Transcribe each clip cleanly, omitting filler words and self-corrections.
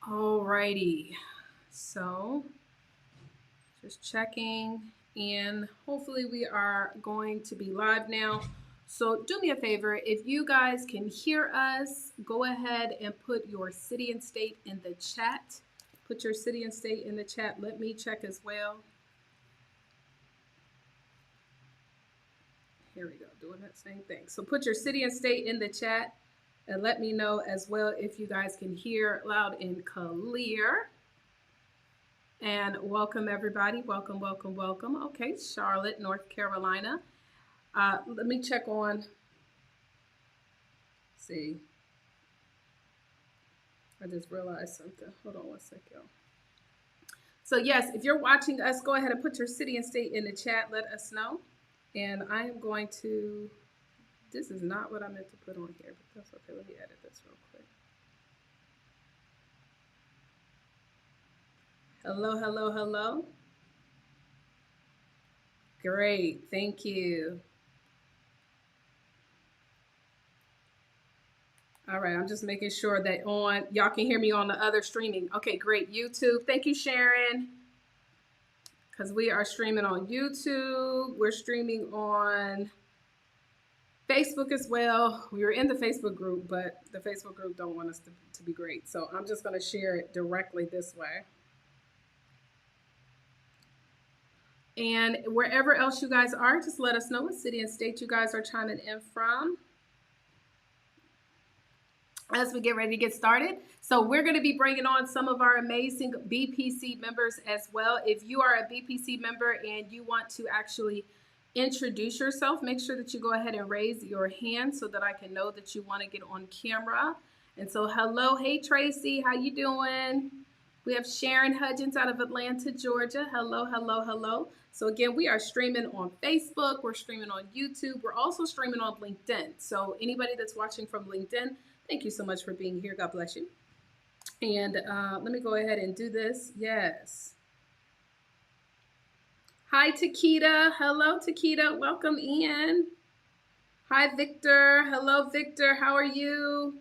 Alrighty, so just checking, and hopefully we are going to be live now. So do me a favor, if you guys can hear us, go ahead and put your city and state in the chat. Put your city and state in the chat. Let me check as well. Here we go, doing that same thing. So put your city and state in the chat and let me know as well if you guys can hear loud and clear. And welcome everybody. Welcome, welcome, welcome. Okay, Charlotte, North Carolina. Let me check on. Let's see. I just realized something. Hold on one second. So yes, if you're watching us, go ahead and put your city and state in the chat. Let us know. And I am going to, this is not what I meant to put on here, but that's okay. Let me edit this real quick. Hello, hello, hello. Great, thank you. All right, I'm just making sure that y'all can hear me on the other streaming. Okay, great, YouTube. Thank you, Sharon. Because we are streaming on YouTube. We're streaming on Facebook as well. We were in the Facebook group, but the Facebook group don't want us to be great. So I'm just going to share it directly this way. And wherever else you guys are, just let us know what city and state you guys are chiming in from as we get ready to get started. So we're going to be bringing on some of our amazing BPC members as well. If you are a BPC member and you want to actually introduce yourself, make sure that you go ahead and raise your hand so that I can know that you want to get on camera. And so hello, hey Tracy, how you doing? We have Sharon Hudgens out of Atlanta, Georgia. Hello, hello, hello. So again, we are streaming on Facebook. We're streaming on YouTube. We're also streaming on LinkedIn. So anybody that's watching from LinkedIn, thank you so much for being here. God bless you. And let me go ahead and do this. Yes. Hi, Takita. Hello, Takita. Welcome in. Hi, Victor. Hello, Victor. How are you?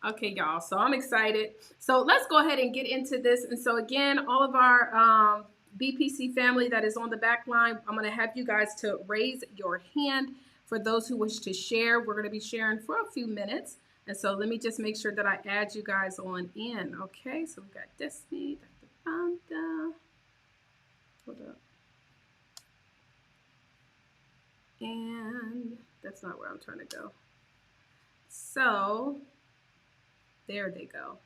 Okay, y'all. So I'm excited. So let's go ahead and get into this. And so again, all of our BPC family that is on the back line, I'm going to have you guys to raise your hand for those who wish to share. We're going to be sharing for a few minutes. And so let me just make sure that I add you guys on in. Okay, so we got Destiny, Dr. Rhonda. Hold up. And that's not where I'm trying to go. So there they go.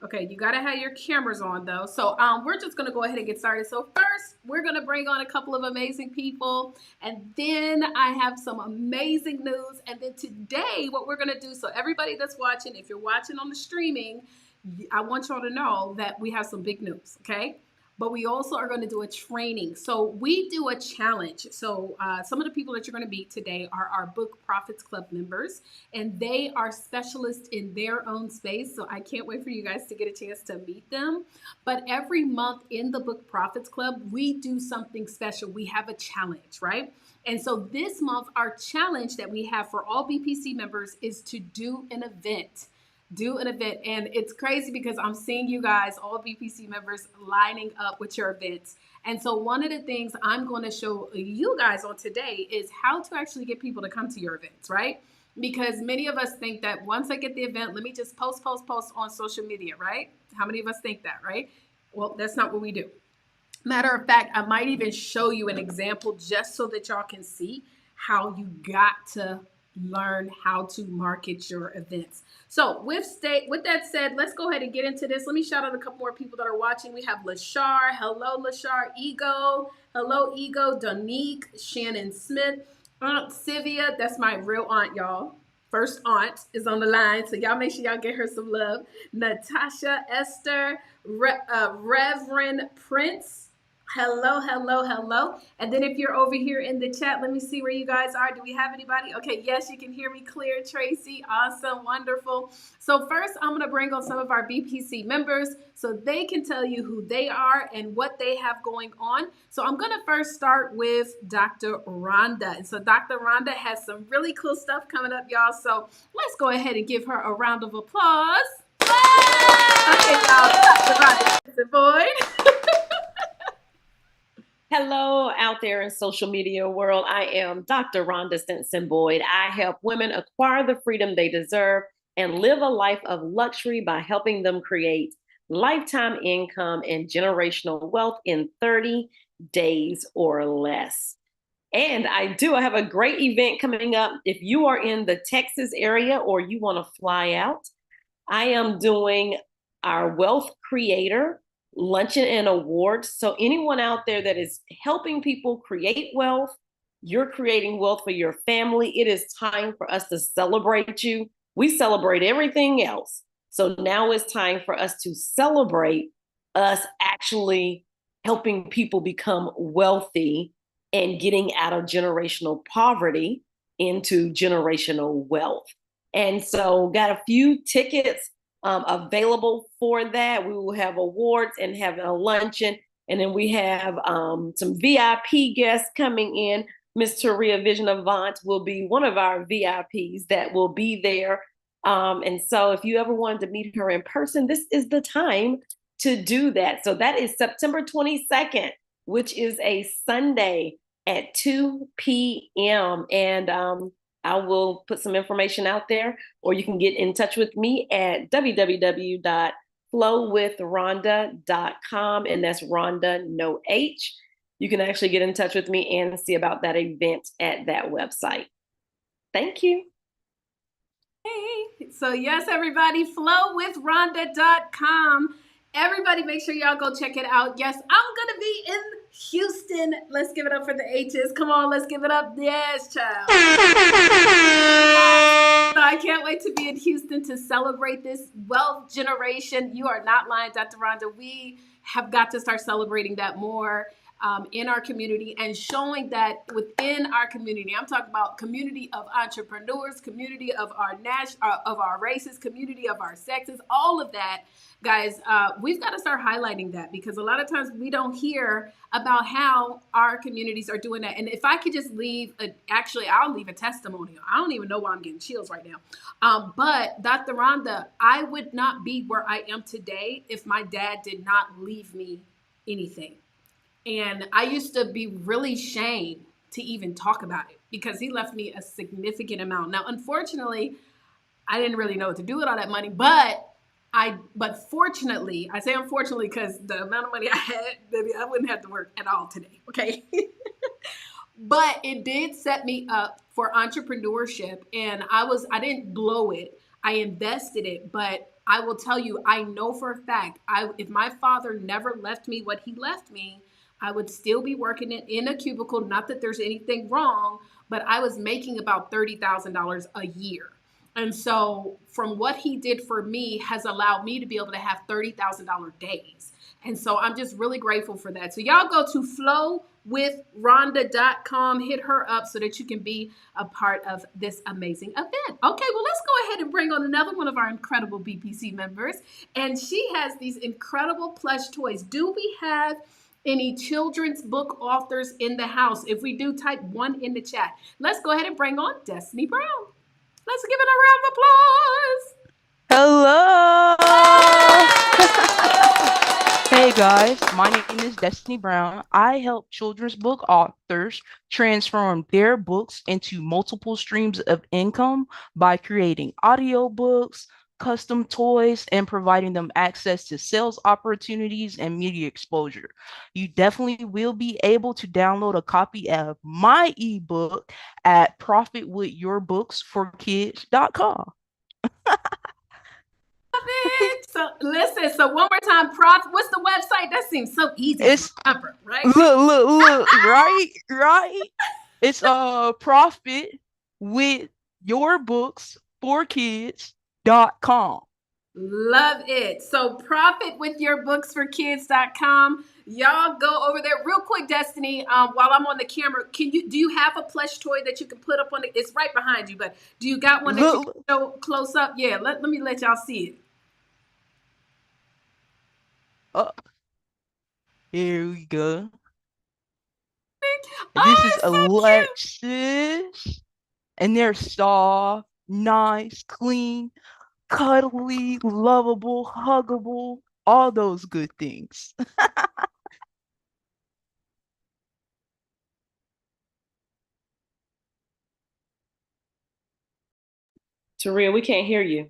Okay, you gotta have your cameras on though. So we're just gonna go ahead and get started. So first, we're gonna bring on a couple of amazing people, and then I have some amazing news. And then today, what we're gonna do, so everybody that's watching, if you're watching on the streaming, I want y'all to know that we have some big news, okay? But we also are going to do a training. So we do a challenge. So some of the people that you're going to meet today are our Book Profits Club members, and they are specialists in their own space. So I can't wait for you guys to get a chance to meet them. But every month in the Book Profits Club, we do something special. We have a challenge, right? And so this month, our challenge that we have for all BPC members is to do an event. And it's crazy because I'm seeing you guys, all BPC members, lining up with your events. And so one of the things I'm going to show you guys on today is how to actually get people to come to your events, right? Because many of us think that once I get the event, let me just post on social media, right? How many of us think that, right? Well, that's not what we do. Matter of fact, I might even show you an example just so that y'all can see how you got to learn how to market your events. So with that said, let's go ahead and get into this. Let me shout out a couple more people that are watching. We have Lashar. Hello, Lashar. Ego. Hello, Ego. Donique. Shannon Smith. Aunt Sylvia. That's my real aunt, y'all. First aunt is on the line. So y'all make sure y'all get her some love. Natasha, Esther, Reverend Prince. Hello, hello, hello. And then if you're over here in the chat, let me see where you guys are. Do we have anybody? Okay, yes, you can hear me clear, Tracy. Awesome, wonderful. So first, I'm going to bring on some of our BPC members so they can tell you who they are and what they have going on. So I'm going to first start with Dr. Rhonda. And so Dr. Rhonda has some really cool stuff coming up, y'all. So let's go ahead and give her a round of applause. Okay, y'all. Dr. Boyd. Hello, out there in social media world. I am Dr. Rhonda Stinson Boyd. I help women acquire the freedom they deserve and live a life of luxury by helping them create lifetime income and generational wealth in 30 days or less. And I have a great event coming up. If you are in the Texas area or you want to fly out, I am doing our Wealth Creator Luncheon and Awards. So, anyone out there that is helping people create wealth, you're creating wealth for your family, it is time for us to celebrate you. We celebrate everything else. So, now it's time for us to celebrate us actually helping people become wealthy and getting out of generational poverty into generational wealth. And so, got a few tickets available for that. We will have awards and have a luncheon. And then we have some VIP guests coming in. Miss Taria Vision Avant will be one of our VIPs that will be there. And so, if you ever wanted to meet her in person, this is the time to do that. So, that is September 22nd, which is a Sunday at 2 p.m. And I will put some information out there, or you can get in touch with me at www.flowwithrhonda.com, and that's Rhonda, no H. You can actually get in touch with me and see about that event at that website. Thank you. Hey. So yes, everybody, flowwithrhonda.com. Everybody make sure y'all go check it out. Yes, I'm going to be in Houston. Let's give it up for the H's. Come on, let's give it up. Yes, child. So I can't wait to be in Houston to celebrate this wealth generation. You are not lying, Dr. Rhonda. We have got to start celebrating that more. In our community and showing that within our community, I'm talking about community of entrepreneurs, community of of our races, community of our sexes, all of that, guys. We've got to start highlighting that because a lot of times we don't hear about how our communities are doing that. And if I could just I'll leave a testimonial. I don't even know why I'm getting chills right now. But Dr. Rhonda, I would not be where I am today if my dad did not leave me anything. And I used to be really ashamed to even talk about it because he left me a significant amount. Now, unfortunately, I didn't really know what to do with all that money, but fortunately, I say unfortunately because the amount of money I had, baby, I wouldn't have to work at all today, okay? But it did set me up for entrepreneurship, and I didn't blow it. I invested it, but I will tell you, I know for a fact, if my father never left me what he left me, I would still be working in a cubicle. Not that there's anything wrong, but I was making about $30,000 a year. And so from what he did for me has allowed me to be able to have $30,000 days. And so I'm just really grateful for that. So y'all go to flowwithrhonda.com, hit her up so that you can be a part of this amazing event. Okay, well, let's go ahead and bring on another one of our incredible BPC members. And she has these incredible plush toys. Do we have any children's book authors in the house? If we do, type 1 in the chat. Let's go ahead and bring on Destiny Brown. Let's give it a round of applause. Hey guys, my name is Destiny Brown. I help children's book authors transform their books into multiple streams of income by creating audiobooks, custom toys, and providing them access to sales opportunities and media exposure. You definitely will be able to download a copy of my ebook at profitwithyourbooksforkids.com. So listen, so one more time, what's the website? That seems so easy to remember, right? Look, right? It's profitwithyourbooksforkids.com. Love it. So profitwithyourbooksforkids.com. Y'all go over there real quick, Destiny. While I'm on the camera, do you have a plush toy that you can put up on it? It's right behind you, but do you got one that you can show close up? Yeah, let me let y'all see it. Here we go. Oh, this is so Alexis. cute. And they're soft, nice, clean, cuddly, lovable, huggable. all those good things. Taria, we can't hear you.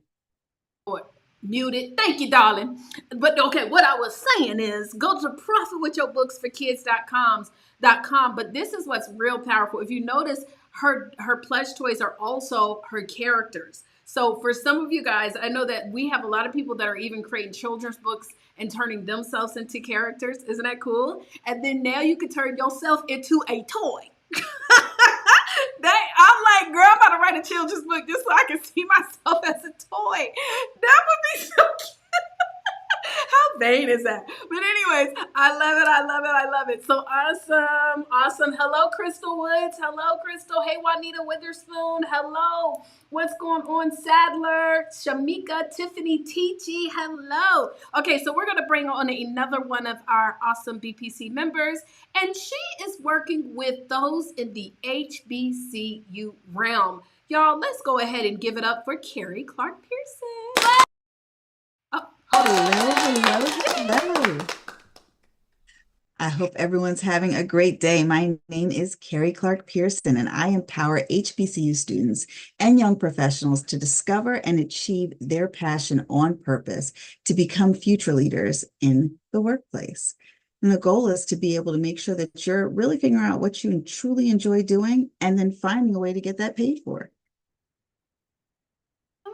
Muted. Thank you, darling. But okay, what I was saying is go to profitwithyourBooksForKids.com. But this is what's real powerful. If you notice, her plush toys are also her characters. So for some of you guys, I know that we have a lot of people that are even creating children's books and turning themselves into characters. Isn't that cool? And then now you can turn yourself into a toy. I'm like, girl, I'm about to write a children's book just so I can see myself as a toy. That would be so cute. How vain is that? But anyways, I love it. I love it. I love it. So awesome. Awesome. Hello, Crystal Woods. Hello, Crystal. Hey, Juanita Witherspoon. Hello. What's going on, Sadler? Shamika, Tiffany, Teachy. Hello. Okay, so we're going to bring on another one of our awesome BPC members, and she is working with those in the HBCU realm. Y'all, let's go ahead and give it up for Carrie Clark Pearson. Hello. I hope everyone's having a great day. My name is Carrie Clark Pearson, and I empower HBCU students and young professionals to discover and achieve their passion on purpose to become future leaders in the workplace. And the goal is to be able to make sure that you're really figuring out what you truly enjoy doing and then finding a way to get that paid for.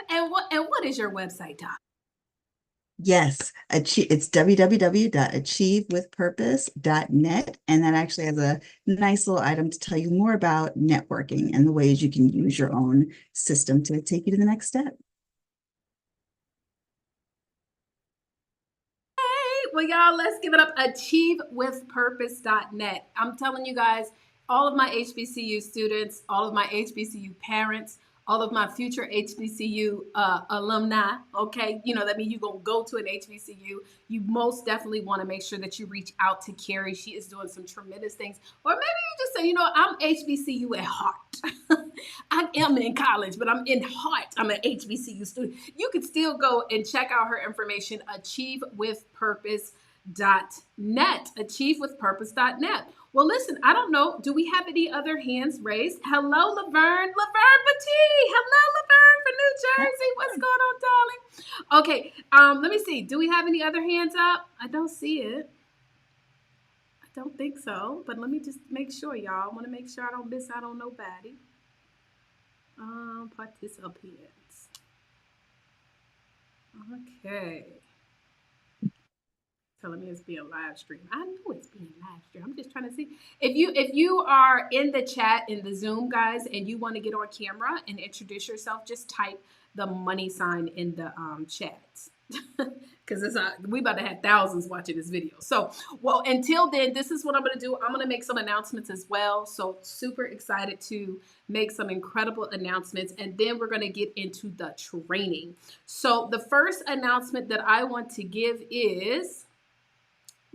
And what is your website, Doc? Yes, it's www.achievewithpurpose.net, and that actually has a nice little item to tell you more about networking and the ways you can use your own system to take you to the next step. Hey, well, y'all, let's give it up. Achievewithpurpose.net. I'm telling you guys, all of my HBCU students, all of my HBCU parents, all of my future HBCU alumni, okay? You know, that means you're going to go to an HBCU. You most definitely want to make sure that you reach out to Carrie. She is doing some tremendous things. Or maybe you just say, you know, I'm HBCU at heart. I am in college, but I'm in heart. I'm an HBCU student. You can still go and check out her information, achievewithpurpose.net. Achievewithpurpose.net. Well, listen, I don't know. Do we have any other hands raised? Hello, Laverne. Laverne Batee. Hello, Laverne from New Jersey. What's going on, darling? Okay, let me see. Do we have any other hands up? I don't see it. I don't think so. But let me just make sure, y'all. I want to make sure I don't miss out on nobody. Participants. Okay. Telling me it's being live streamed. I know it's being live streamed. I'm just trying to see if you are in the chat in the Zoom, guys, and you want to get on camera and introduce yourself, just type the money sign in the chat because we about to have thousands watching this video. So, well, until then, this is what I'm going to do. I'm going to make some announcements as well. So super excited to make some incredible announcements, and then we're going to get into the training. So the first announcement that I want to give is,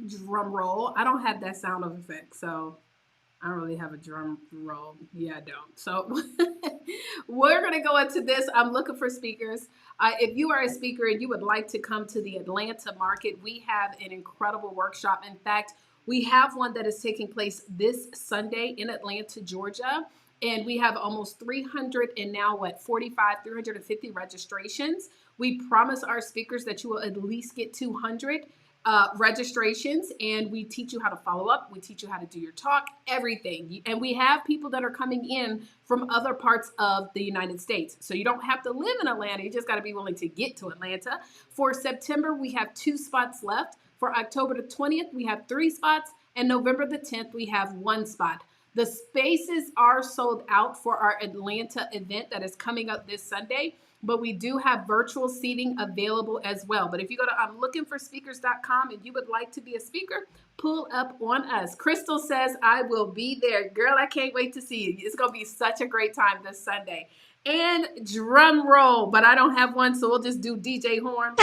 drum roll. I don't have that sound of effect, so I don't really have a drum roll. Yeah, I don't. So we're going to go into this. I'm looking for speakers. If you are a speaker and you would like to come to the Atlanta market, we have an incredible workshop. In fact, we have one that is taking place this Sunday in Atlanta, Georgia. And we have almost 300 and now 350 registrations. We promise our speakers that you will at least get 200 registrations, and we teach you how to follow up. We teach you how to do your talk, everything. And we have people that are coming in from other parts of the United States. So you don't have to live in Atlanta. You just got to be willing to get to Atlanta. For September, we have 2 spots left. For October the 20th, we have 3 spots. And November the 10th, we have 1 spot. The spaces are sold out for our Atlanta event that is coming up this Sunday. But we do have virtual seating available as well. But if you go to I'mLookingForSpeakers.com and you would like to be a speaker, pull up on us. Crystal says, I will be there. Girl, I can't wait to see you. It's going to be such a great time this Sunday. And drum roll, but I don't have one, so we'll just do DJ horn.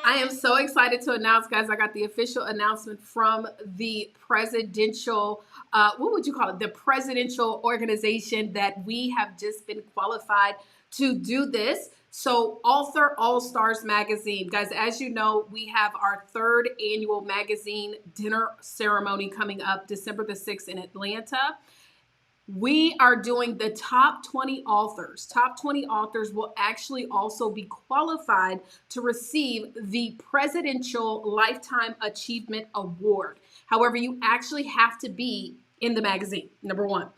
I am so excited to announce, guys, I got the official announcement from the presidential what would you call it? The presidential organization that we have just been qualified to do this. So Author All Stars magazine, guys, as you know, we have our 3rd annual magazine dinner ceremony coming up December the 6th in Atlanta. We are doing the top 20 authors. Top 20 authors will actually also be qualified to receive the Presidential Lifetime Achievement Award. However, you actually have to be in the magazine, number one.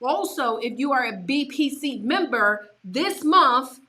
Also, if you are a BPC member this month,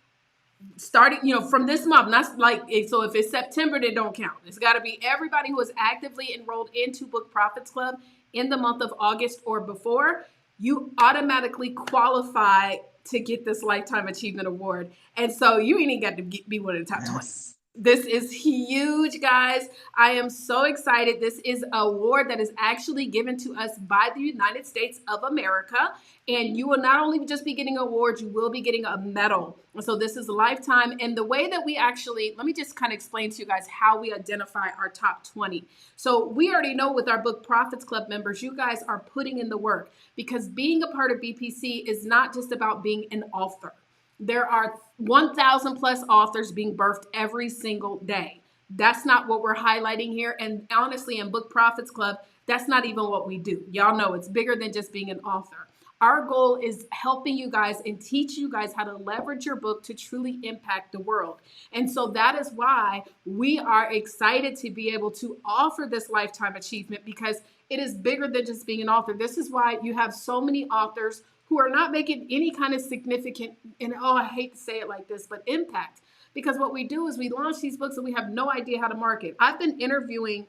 starting, from this month, not like, so if it's September, they don't count. It's got to be everybody who is actively enrolled into Book Profits Club in the month of August or before. You automatically qualify to get this Lifetime Achievement Award. And so you ain't even got to be one of the top 20. This is huge, guys. I am so excited. This is an award that is actually given to us by the United States of America. And you will not only just be getting awards, you will be getting a medal. And so this is a lifetime. And the way that we actually, let me just kind of explain to you guys how we identify our top 20. So we already know with our Book Profits Club members, you guys are putting in the work, because being a part of BPC is not just about being an author. There are 1,000 plus authors being birthed every single day. That's not what we're highlighting here. And honestly, in Book Profits Club, that's not even what we do. Y'all know it's bigger than just being an author. Our goal is helping you guys and teach you guys how to leverage your book to truly impact the world. And so that is why we are excited to be able to offer this lifetime achievement, because it is bigger than just being an author. This is why you have so many authors who are not making any kind of significant, and I hate to say it like this, but impact. Because what we do is we launch these books and we have no idea how to market. I've been interviewing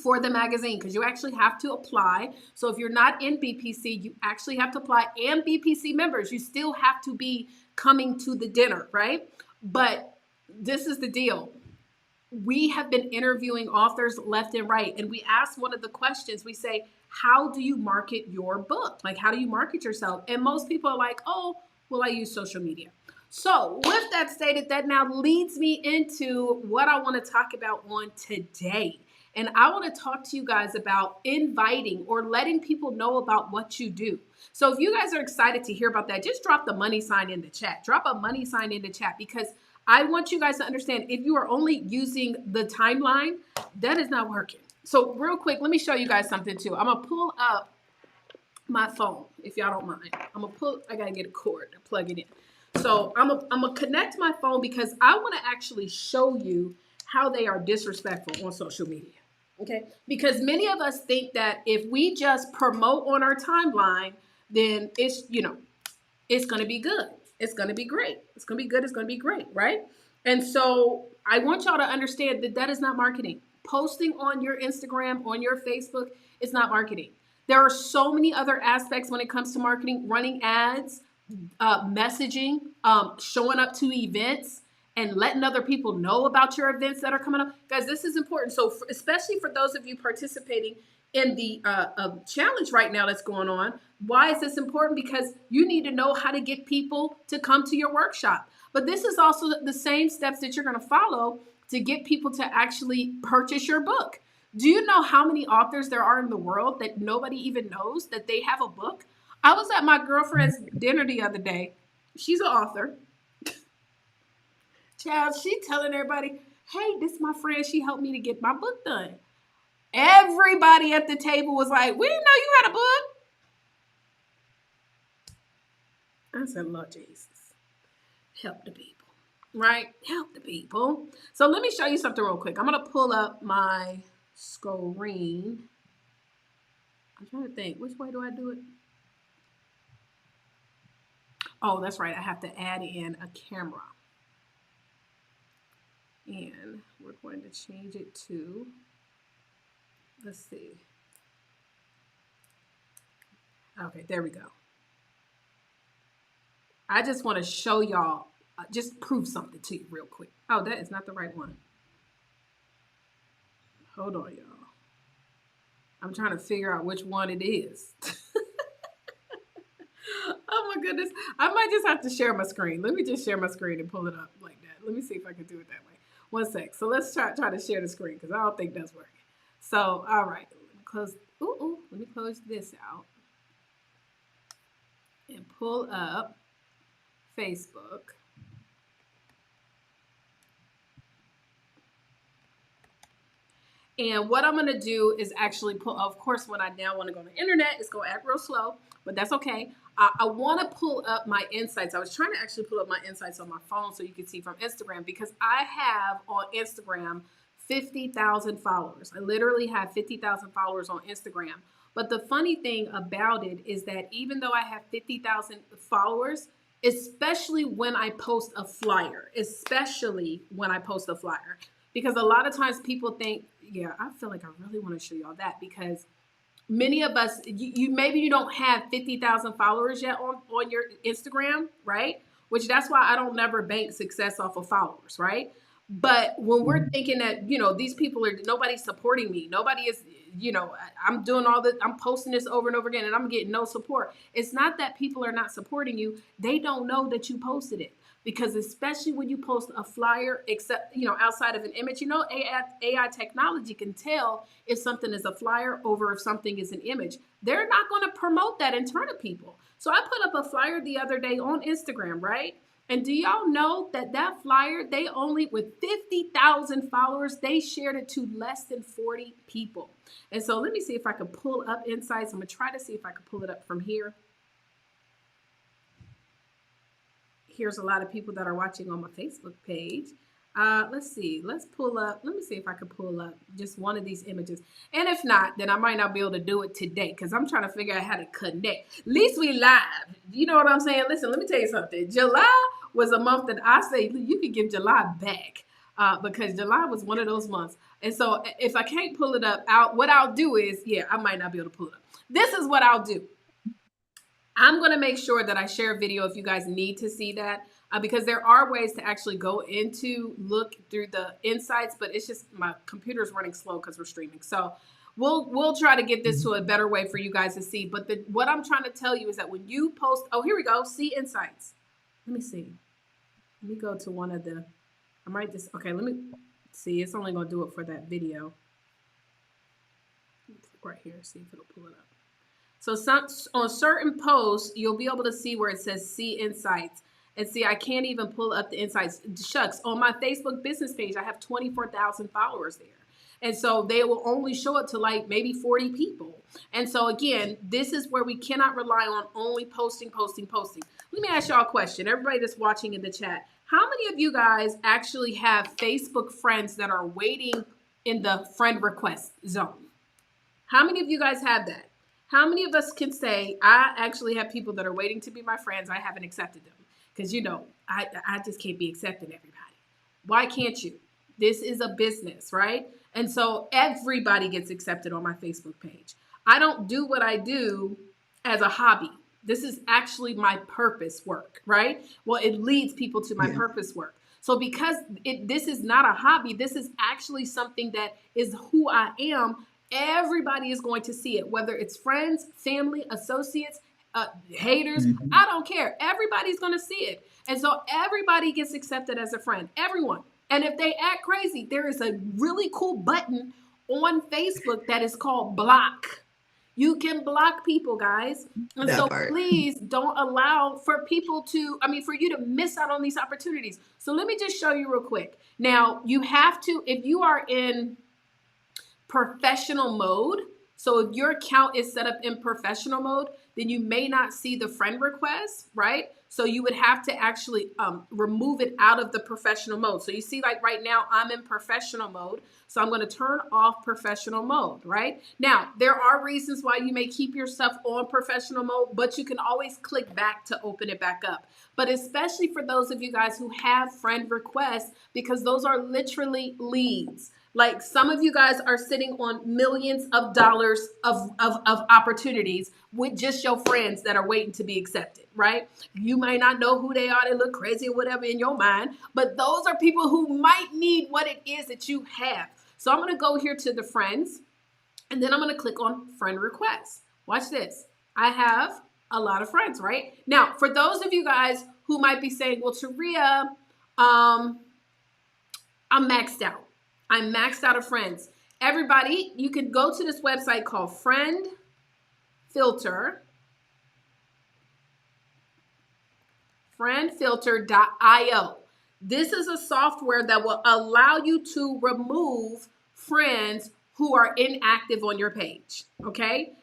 for the magazine, because you actually have to apply. So if you're not in BPC, you actually have to apply. And BPC members, you still have to be coming to the dinner, right? But this is the deal. We have been interviewing authors left and right. And we ask one of the questions, we say, how do you market your book? Like, how do you market yourself? And most people are like, oh, well, I use social media. So with that stated, that now leads me into what I want to talk about on today. And I want to talk to you guys about inviting or letting people know about what you do. So if you guys are excited to hear about that, just drop the money sign in the chat. Drop a money sign in the chat, because I want you guys to understand, if you are only using the timeline, that is not working. So real quick, let me show you guys something too. I'm going to pull up my phone, if y'all don't mind. I got to get a cord to plug it in. So I'm going to connect my phone, because I want to actually show you how they are disrespectful on social media. Okay, because many of us think that if we just promote on our timeline, then it's going to be good. It's going to be great. It's going to be good. It's going to be great, right? And so I want y'all to understand that that is not marketing. Posting on your Instagram, on your Facebook, is not marketing. There are so many other aspects when it comes to marketing: running ads, messaging, showing up to events, and letting other people know about your events that are coming up. Guys, this is important. So especially for those of you participating in the challenge right now that's going on, why is this important? Because you need to know how to get people to come to your workshop. But this is also the same steps that you're going to follow to get people to actually purchase your book. Do you know how many authors there are in the world that nobody even knows that they have a book? I was at my girlfriend's dinner the other day. She's an author. Child, she telling everybody, hey, this is my friend. She helped me to get my book done. Everybody at the table was like, we didn't know you had a book. I said, Lord Jesus, help the people, right? Help the people. So let me show you something real quick. I'm going to pull up my screen. I'm trying to think, which way do I do it? Oh, that's right. I have to add in a camera. And we're going to change it to, let's see. Okay, there we go. I just want to show y'all, just prove something to you real quick. Oh, that is not the right one. Hold on, y'all. I'm trying to figure out which one it is. Oh my goodness. I might just have to share my screen. Let me just share my screen and pull it up like that. Let me see if I can do it that way. One sec. So let's try to share the screen, because I don't think that's working. So, all right. Let me close this out and pull up Facebook. And what I'm going to do is actually pull, of course, when I now want to go on the internet, it's going to act real slow, but that's okay. I want to pull up my insights. I was trying to actually pull up my insights on my phone so you can see from Instagram, because I have on Instagram 50,000 followers. I literally have 50,000 followers on Instagram. But the funny thing about it is that even though I have 50,000 followers, especially when I post a flyer, because a lot of times people think, yeah, I feel like I really want to show y'all that, because many of us, you maybe you don't have 50,000 followers yet on your Instagram, right? Which that's why I don't never bank success off of followers, right? But when we're thinking that, these people nobody's supporting me. Nobody is, I'm doing I'm posting this over and over again and I'm getting no support. It's not that people are not supporting you. They don't know that you posted it. Because especially when you post a flyer, except, outside of an image, AI technology can tell if something is a flyer over if something is an image. They're not going to promote that in front of people. So I put up a flyer the other day on Instagram, right? And do y'all know that flyer, they only, with 50,000 followers, they shared it to less than 40 people. And so let me see if I can pull up insights. I'm going to try to see if I can pull it up from here. Here's a lot of people that are watching on my Facebook page. Let's see. Let me see if I can pull up just one of these images. And if not, then I might not be able to do it today because I'm trying to figure out how to connect. At least we live. You know what I'm saying? Listen, let me tell you something. July was a month that I say you could give July back because July was one of those months. And so if I can't pull it up, what I'll do is, I might not be able to pull it up. This is what I'll do. I'm going to make sure that I share a video if you guys need to see that because there are ways to actually go look through the insights, but it's just my computer's running slow because we're streaming. So we'll try to get this to a better way for you guys to see. But what I'm trying to tell you is that when you post, here we go, see insights. Let me see. Let me go to one of the, okay, let me see. It's only going to do it for that video. Right here, see if it'll pull it up. So on certain posts, you'll be able to see where it says see insights. And see, I can't even pull up the insights. Shucks, on my Facebook business page, I have 24,000 followers there. And so they will only show it to like maybe 40 people. And so again, this is where we cannot rely on only posting. Let me ask y'all a question. Everybody that's watching in the chat, how many of you guys actually have Facebook friends that are waiting in the friend request zone? How many of you guys have that? How many of us can say, I actually have people that are waiting to be my friends. I haven't accepted them. Because, I just can't be accepting everybody. Why can't you? This is a business, right? And so everybody gets accepted on my Facebook page. I don't do what I do as a hobby. This is actually my purpose work, right? Well, it leads people to my purpose work. So because this is not a hobby, this is actually something that is who I am. Everybody is going to see it, whether it's friends, family, associates, haters. I don't care. Everybody's going to see it. And so everybody gets accepted as a friend, everyone. And if they act crazy, there is a really cool button on Facebook that is called block. You can block people, guys. And so please don't allow for you to miss out on these opportunities. So let me just show you real quick. Now, you have to, if you are in professional mode. So if your account is set up in professional mode, then you may not see the friend request, right? So you would have to actually remove it out of the professional mode. So you see, like right now, I'm in professional mode. So I'm going to turn off professional mode, right? Now, there are reasons why you may keep your stuff on professional mode, but you can always click back to open it back up. But especially for those of you guys who have friend requests, because those are literally leads. Like some of you guys are sitting on millions of dollars of opportunities with just your friends that are waiting to be accepted, right? You might not know who they are. They look crazy or whatever in your mind, but those are people who might need what it is that you have. So I'm going to go here to the friends, and then I'm going to click on friend requests. Watch this. I have a lot of friends, right? Now, for those of you guys who might be saying, well, Taria, I'm maxed out. I'm maxed out of friends. Everybody, you can go to this website called Friend Filter. friendfilter.io. This is a software that will allow you to remove friends who are inactive on your page. Okay.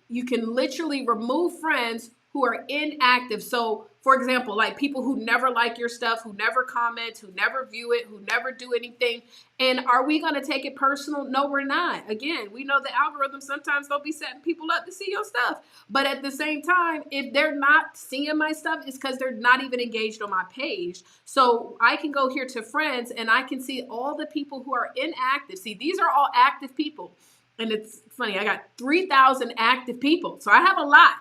You can literally remove friends who are inactive. So, for example, like people who never like your stuff, who never comment, who never view it, who never do anything. And are we going to take it personal? No, we're not. Again, we know the algorithm sometimes don't be setting people up to see your stuff. But at the same time, if they're not seeing my stuff, it's because they're not even engaged on my page. So I can go here to friends and I can see all the people who are inactive. See, these are all active people. And it's funny, I got 3,000 active people. So I have a lot.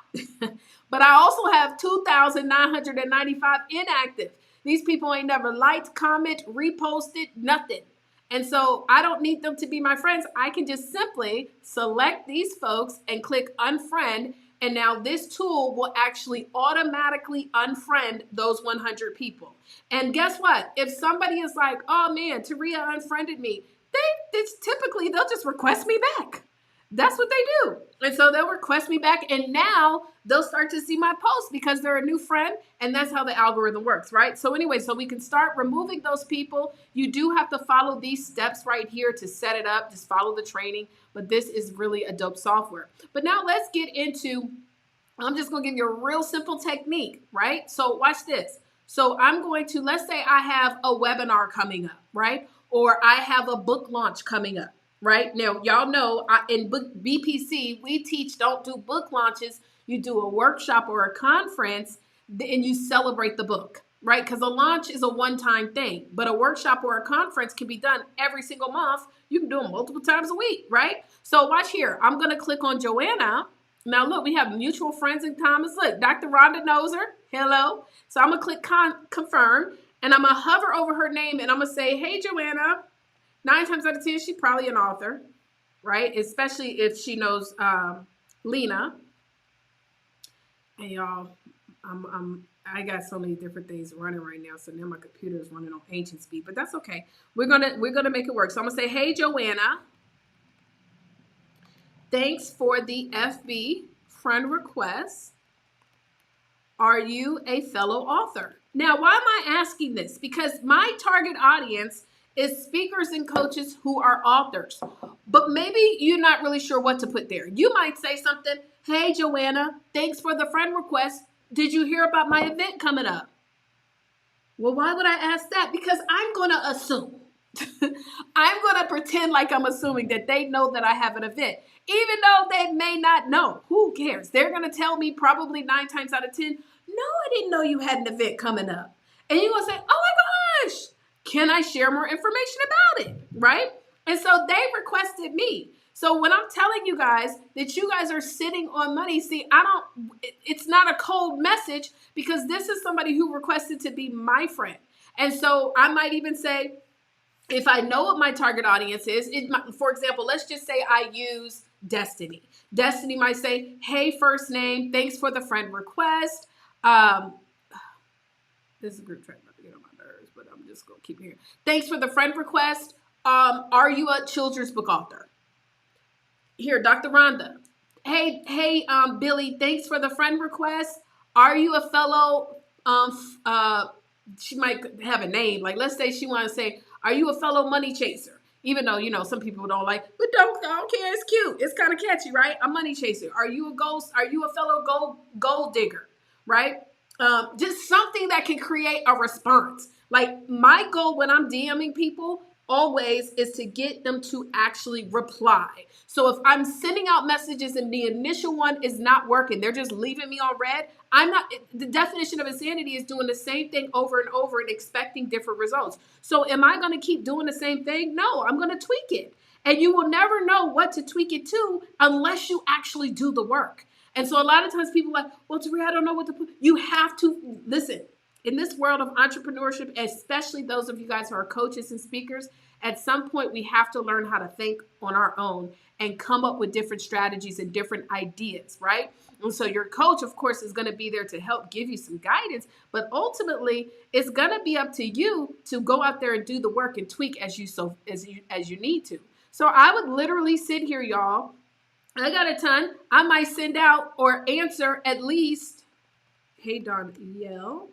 But I also have 2,995 inactive. These people ain't never liked, comment, reposted, nothing. And so I don't need them to be my friends. I can just simply select these folks and click unfriend. And now this tool will actually automatically unfriend those 100 people. And guess what? If somebody is like, oh man, Taria unfriended me, typically they'll just request me back. That's what they do. And so they'll request me back. And now they'll start to see my posts because they're a new friend. And that's how the algorithm works, right? So anyway, so we can start removing those people. You do have to follow these steps right here to set it up. Just follow the training. But this is really a dope software. But now let's get into, I'm just going to give you a real simple technique, right? So watch this. So I'm going to, let's say I have a webinar coming up, right? Or I have a book launch coming up. Right now, y'all know in BPC, we teach don't do book launches. You do a workshop or a conference and you celebrate the book, right? Because a launch is a one-time thing, but a workshop or a conference can be done every single month. You can do them multiple times a week, right? So watch here. I'm going to click on Joanna. Now, look, we have mutual friends in common. Look, Dr. Rhonda knows her. Hello. So I'm going to click confirm and I'm going to hover over her name and I'm going to say, hey, Joanna. 9 times out of 10, she's probably an author, right? Especially if she knows Lena. And y'all, I got so many different things running right now, so now my computer is running on ancient speed, but that's okay. We're gonna make it work. So I'm gonna say, hey, Joanna, thanks for the FB friend request. Are you a fellow author? Now, why am I asking this? Because my target audience is speakers and coaches who are authors. But maybe you're not really sure what to put there. You might say something, hey, Joanna, thanks for the friend request. Did you hear about my event coming up? Well, why would I ask that? Because I'm going to assume. I'm going to pretend like I'm assuming that they know that I have an event. Even though they may not know. Who cares? They're going to tell me probably 9 times out of 10, no, I didn't know you had an event coming up. And you're going to say, oh my gosh. Can I share more information about it, right? And so they requested me. So when I'm telling you guys that you guys are sitting on money, see, it's not a cold message because this is somebody who requested to be my friend. And so I might even say, if I know what my target audience is, for example, let's just say I use Destiny. Destiny might say, hey, first name, thanks for the friend request. This is a group chat. But I'm just going to keep hearing. Thanks for the friend request. Are you a children's book author? Here, Dr. Rhonda. Hey, Billy, thanks for the friend request. Are you a fellow, she might have a name. Like, let's say she want to say, are you a fellow money chaser? Even though, some people don't like, but I don't care. It's cute. It's kind of catchy, right? A money chaser. Are you a fellow gold digger, right? Just something that can create a response. Like my goal when I'm DMing people always is to get them to actually reply. So if I'm sending out messages and the initial one is not working, they're just leaving me on red. The definition of insanity is doing the same thing over and over and expecting different results. So am I going to keep doing the same thing? No, I'm going to tweak it. And you will never know what to tweak it to unless you actually do the work. And so a lot of times people are like, well, Taria, I don't know what to put. You have to listen. In this world of entrepreneurship, especially those of you guys who are coaches and speakers, at some point we have to learn how to think on our own and come up with different strategies and different ideas, right? And so your coach, of course, is going to be there to help give you some guidance, but ultimately it's going to be up to you to go out there and do the work and tweak as you need to. So I would literally sit here, y'all. I got a ton. I might send out or answer at least, hey, Danielle.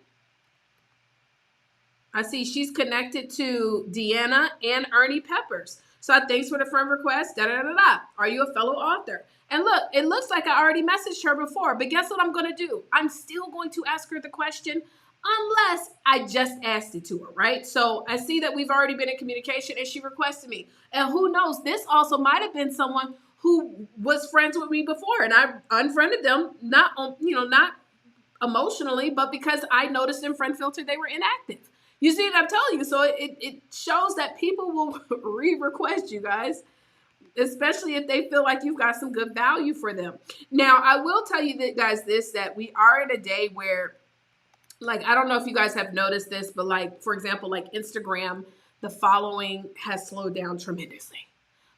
I see she's connected to Deanna and Ernie Peppers. So thanks for the friend request. Da da da da. Are you a fellow author? And look, it looks like I already messaged her before, but guess what I'm going to do? I'm still going to ask her the question unless I just asked it to her, right? So I see that we've already been in communication and she requested me. And who knows, this also might have been someone who was friends with me before and I unfriended them, not emotionally, but because I noticed in Friend Filter they were inactive. You see what I'm telling you? So it shows that people will re-request you guys, especially if they feel like you've got some good value for them. Now, I will tell you that, guys, that we are in a day where, like, I don't know if you guys have noticed this, but like, for example, like Instagram, the following has slowed down tremendously.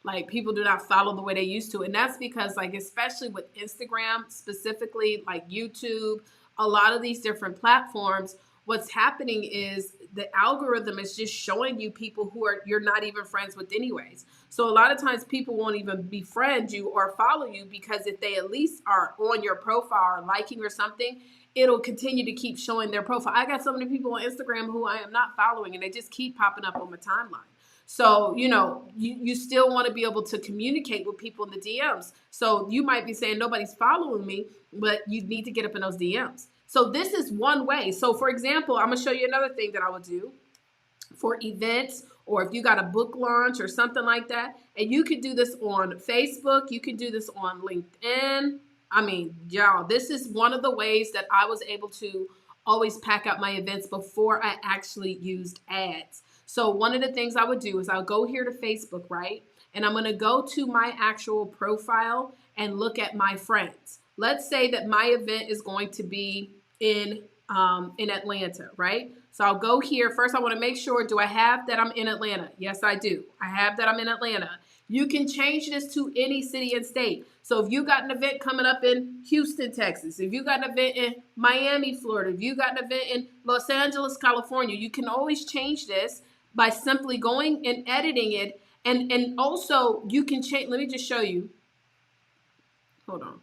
Like, people do not follow the way they used to. And that's because, like, especially with Instagram, specifically like YouTube, a lot of these different platforms, what's happening is the algorithm is just showing you people who you're not even friends with anyways. So a lot of times people won't even befriend you or follow you because if they at least are on your profile or liking or something, it'll continue to keep showing their profile. I got so many people on Instagram who I am not following and they just keep popping up on my timeline. So, you still want to be able to communicate with people in the DMs. So you might be saying nobody's following me, but you need to get up in those DMs. So this is one way. So for example, I'm going to show you another thing that I would do for events, or if you got a book launch or something like that. And you could do this on Facebook. You can do this on LinkedIn. I mean, y'all, this is one of the ways that I was able to always pack out my events before I actually used ads. So one of the things I would do is I'll go here to Facebook, right? And I'm going to go to my actual profile and look at my friends. Let's say that my event is going to be in Atlanta, right? So I'll go here. First, I want to make sure, do I have that I'm in Atlanta? Yes, I do. I have that I'm in Atlanta. You can change this to any city and state. So if you got an event coming up in Houston, Texas, if you got an event in Miami, Florida, if you got an event in Los Angeles, California, you can always change this by simply going and editing it. And also you can change, let me just show you. Hold on.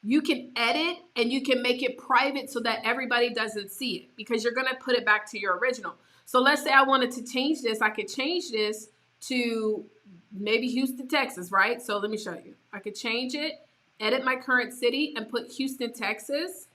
You can edit and you can make it private so that everybody doesn't see it because you're going to put it back to your original. So let's say I wanted to change this. I could change this to maybe Houston, Texas, right? So let me show you. I could change it, edit my current city and put Houston, Texas.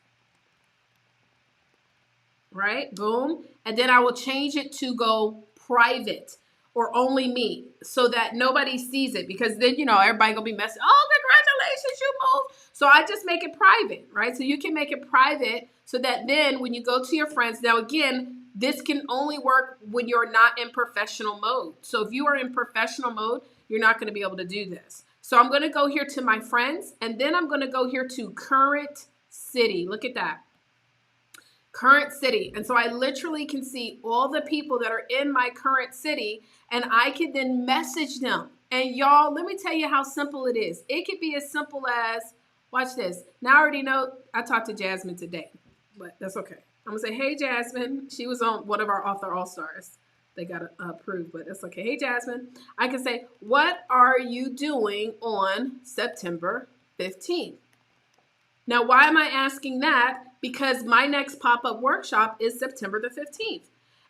Right? Boom. And then I will change it to go private or only me so that nobody sees it because then, everybody gonna be messing. Oh, congratulations, you moved. So I just make it private, right? So you can make it private so that then when you go to your friends, now again, this can only work when you're not in professional mode. So if you are in professional mode, you're not going to be able to do this. So I'm going to go here to my friends and then I'm going to go here to current city. Look at that. Current city. And so I literally can see all the people that are in my current city and I can then message them. And y'all, let me tell you how simple it is. It could be as simple as, watch this. Now I already know I talked to Jasmine today, but that's okay. I'm going to say, hey, Jasmine. She was on one of our Author All-Stars. They got approved, but that's okay. Hey, Jasmine. I can say, what are you doing on September 15th? Now, why am I asking that? Because my next pop-up workshop is September the 15th.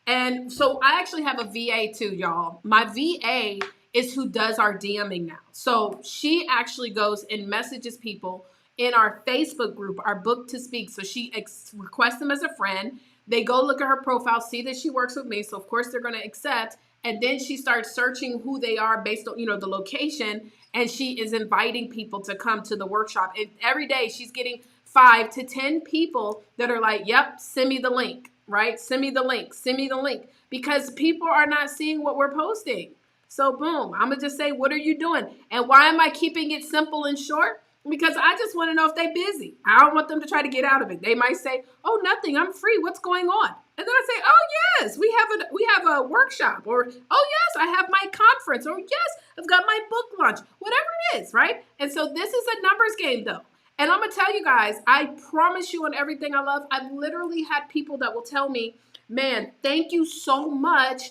And so I actually have a VA too, y'all. My VA is who does our DMing now. So she actually goes and messages people in our Facebook group, our Book to Speak. So she requests them as a friend. They go look at her profile, see that she works with me. So of course they're going to accept. And then she starts searching who they are based on, the location. And she is inviting people to come to the workshop. And every day she's getting 5 to 10 people that are like, yep, send me the link, right? Send me the link, send me the link. Because people are not seeing what we're posting. So boom, I'm going to just say, what are you doing? And why am I keeping it simple and short? Because I just want to know if they're busy. I don't want them to try to get out of it. They might say, oh, nothing, I'm free. What's going on? And then I say, oh, yes, we have a workshop. Or, oh, yes, I have my conference. Or, yes, I've got my book launch. Whatever it is, right? And so this is a numbers game, though. And I'm going to tell you guys, I promise you on everything I love, I've literally had people that will tell me, man, thank you so much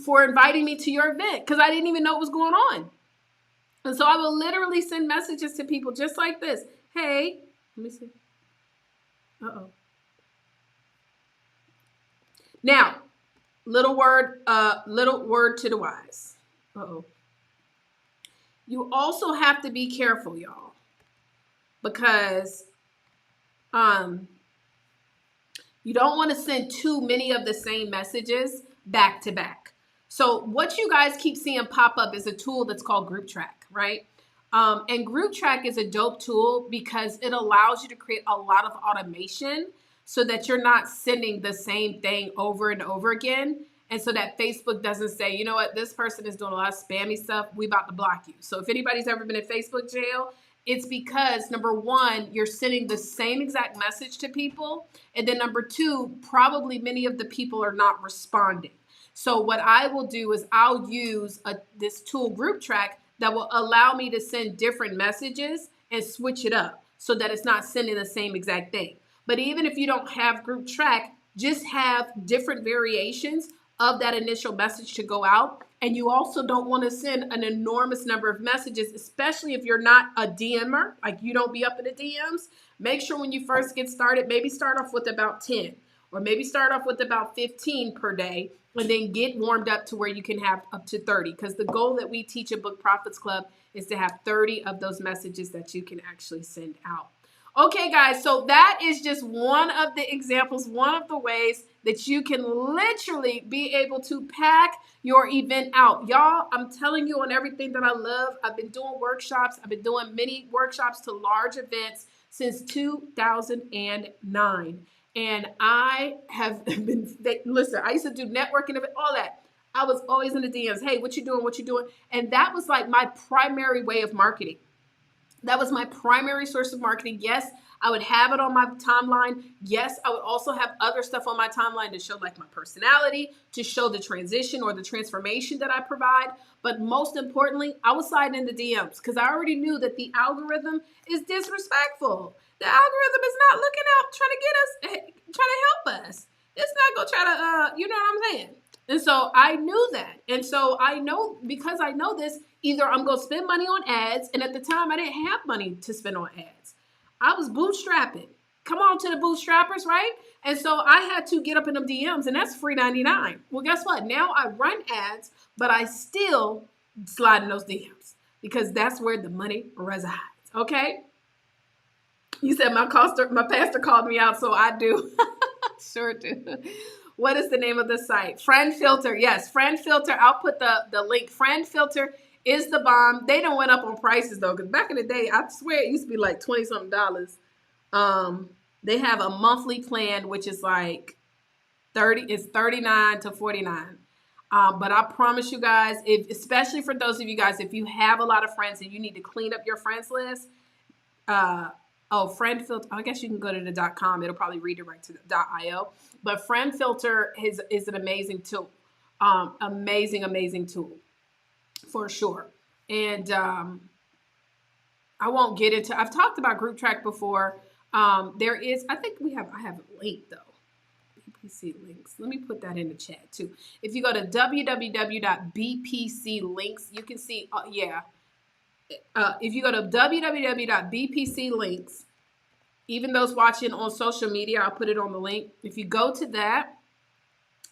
for inviting me to your event because I didn't even know what was going on. And so I will literally send messages to people just like this. Hey, let me see. Uh-oh. Now, little word to the wise. Uh-oh. You also have to be careful, y'all, because you don't want to send too many of the same messages back to back. So what you guys keep seeing pop up is a tool that's called Group Track, right? And Group Track is a dope tool because it allows you to create a lot of automation so that you're not sending the same thing over and over again. And so that Facebook doesn't say, you know what, this person is doing a lot of spammy stuff, we about to block you. So if anybody's ever been in Facebook jail, it's because, number one, you're sending the same exact message to people. And then number two, probably many of the people are not responding. So what I will do is I'll use this tool, Group Track, that will allow me to send different messages and switch it up so that it's not sending the same exact thing. But even if you don't have Group Track, just have different variations of that initial message to go out. And you also don't want to send an enormous number of messages, especially if you're not a DMer, like you don't be up in the DMs. Make sure when you first get started, maybe start off with about 10, or maybe start off with about 15 per day, and then get warmed up to where you can have up to 30. Because the goal that we teach at Book Profits Club is to have 30 of those messages that you can actually send out. Okay, guys, so that is just one of the examples, one of the ways that you can literally be able to pack your event out. Y'all, I'm telling you on everything that I love. I've been doing workshops. I've been doing mini workshops to large events since 2009. And I have been, listen, I used to do networking, all that. I was always in the DMs. Hey, what you doing? What you doing? And that was like my primary way of marketing. That was my primary source of marketing. Yes, I would have it on my timeline. Yes, I would also have other stuff on my timeline to show like my personality, to show the transition or the transformation that I provide. But most importantly, I was sliding in the DMs because I already knew that the algorithm is disrespectful. The algorithm is not looking out, trying to get us, trying to help us. It's not going to try to, you know what I'm saying? And so I knew that. And so I know, because I know this, either I'm going to spend money on ads. And at the time, I didn't have money to spend on ads. I was bootstrapping. Come on to the bootstrappers, right? And so I had to get up in them DMs, and that's free 99. Well, guess what? Now I run ads, but I still slide in those DMs because that's where the money resides. Okay? You said my pastor called me out, so I do. Sure do. What is the name of the site? Friend Filter. Yes, Friend Filter. I'll put the link. Friend Filter is the bomb. They don't went up on prices though, because back in the day, I swear it used to be like $20-something. They have a monthly plan, which is like $39 to $49. But I promise you guys, especially for those of you guys, if you have a lot of friends and you need to clean up your friends list, Friend Filter, I guess you can go to the .com. It'll probably redirect to the .io. But Friend Filter is an amazing tool. Amazing tool for sure. And I won't get into, I've talked about Group Track before. There is, I have a link though. BPC links. Let me put that in the chat too. If you go to www.bpclinks, you can see, if you go to www.bpclinks, even those watching on social media, I'll put it on the link. If you go to that,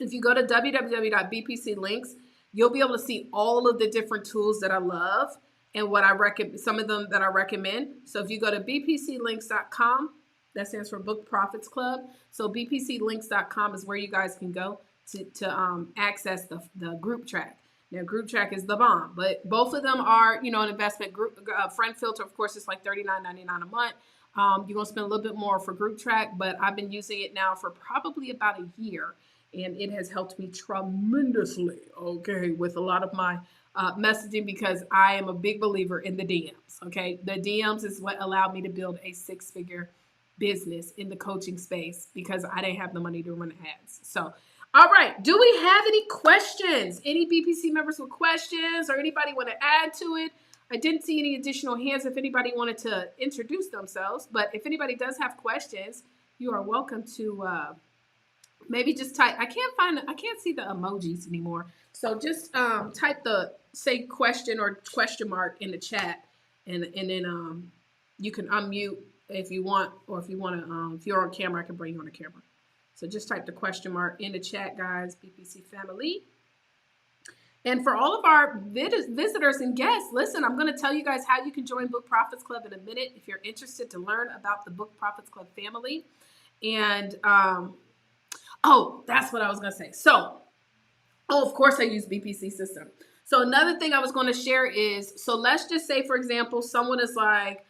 if you go to www.bpclinks, you'll be able to see all of the different tools that I love and what I recommend, some of them that I recommend. So if you go to bpclinks.com, that stands for Book Profits Club. So bpclinks.com is where you guys can go to access the Group Track. Now, Group Track is the bomb, but both of them are, an investment. Friend Filter, of course, it's like $39.99 a month. You're going to spend a little bit more for Group Track, but I've been using it now for probably about a year, and it has helped me tremendously, okay, with a lot of my messaging because I am a big believer in the DMs, okay? The DMs is what allowed me to build a six-figure business in the coaching space because I didn't have the money to run ads. So, all right, do we have any questions? Any BPC members with questions or anybody want to add to it? I didn't see any additional hands if anybody wanted to introduce themselves, but if anybody does have questions, you are welcome to maybe just type. I can't see the emojis anymore. So just type say question or question mark in the chat, and then you can unmute if you want, or if you're on camera, I can bring you on the camera. So just type the question mark in the chat, guys, BPC family. And for all of our visitors and guests, listen, I'm going to tell you guys how you can join Book Profits Club in a minute if you're interested to learn about the Book Profits Club family. And, oh, that's what I was going to say. So, of course I use BPC system. So another thing I was going to share is, so let's just say, for example, someone is like,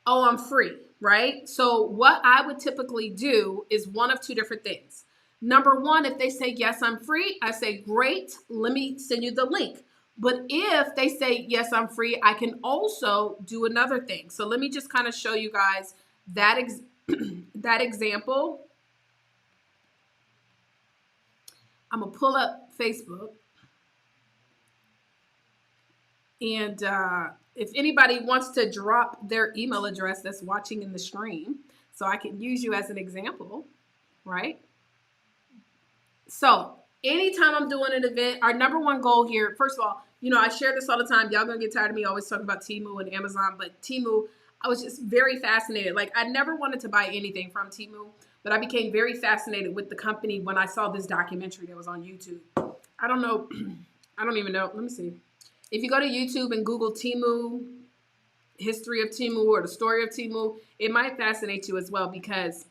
oh, I'm free, right? So what I would typically do is one of two different things. Number one, if they say, yes, I'm free, I say, great, let me send you the link. But if they say, yes, I'm free, I can also do another thing. So let me just kind of show you guys that, that example. I'm going to pull up Facebook. And if anybody wants to drop their email address that's watching in the stream, so I can use you as an example, right? So anytime I'm doing an event, our number one goal here, first of all, you know, I share this all the time. Y'all gonna get tired of me always talking about Temu and Amazon, but Temu, I was just very fascinated. Like, I never wanted to buy anything from Temu, but I became very fascinated with the company when I saw this documentary that was on YouTube. I don't know. I don't even know. Let me see. If you go to YouTube and Google Temu, history of Temu or the story of Temu, it might fascinate you as well, because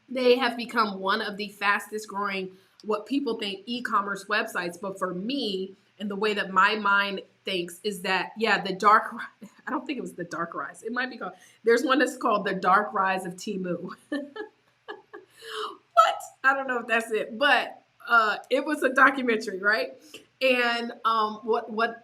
they have become one of the fastest growing, what people think, e-commerce websites. But for me, and the way that my mind thinks is that, yeah, the dark, I don't think it was the dark rise. It might be called, there's one that's called the dark rise of Temu. What? I don't know if that's it, but it was a documentary, right? And what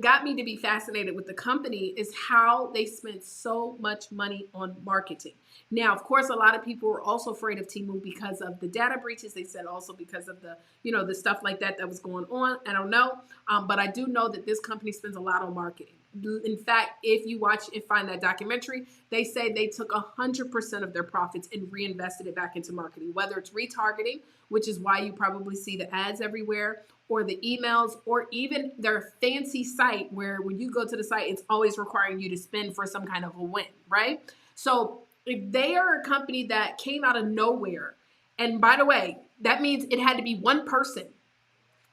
got me to be fascinated with the company is how they spent so much money on marketing. Now, of course, a lot of people were also afraid of Temu because of the data breaches. They said also because of the, you know, the stuff like that was going on. I don't know. But I do know that this company spends a lot on marketing. In fact, if you watch and find that documentary, they say they took 100% of their profits and reinvested it back into marketing, whether it's retargeting, which is why you probably see the ads everywhere, or the emails, or even their fancy site where when you go to the site, it's always requiring you to spend for some kind of a win, right? So if they are a company that came out of nowhere, and by the way, that means it had to be one person.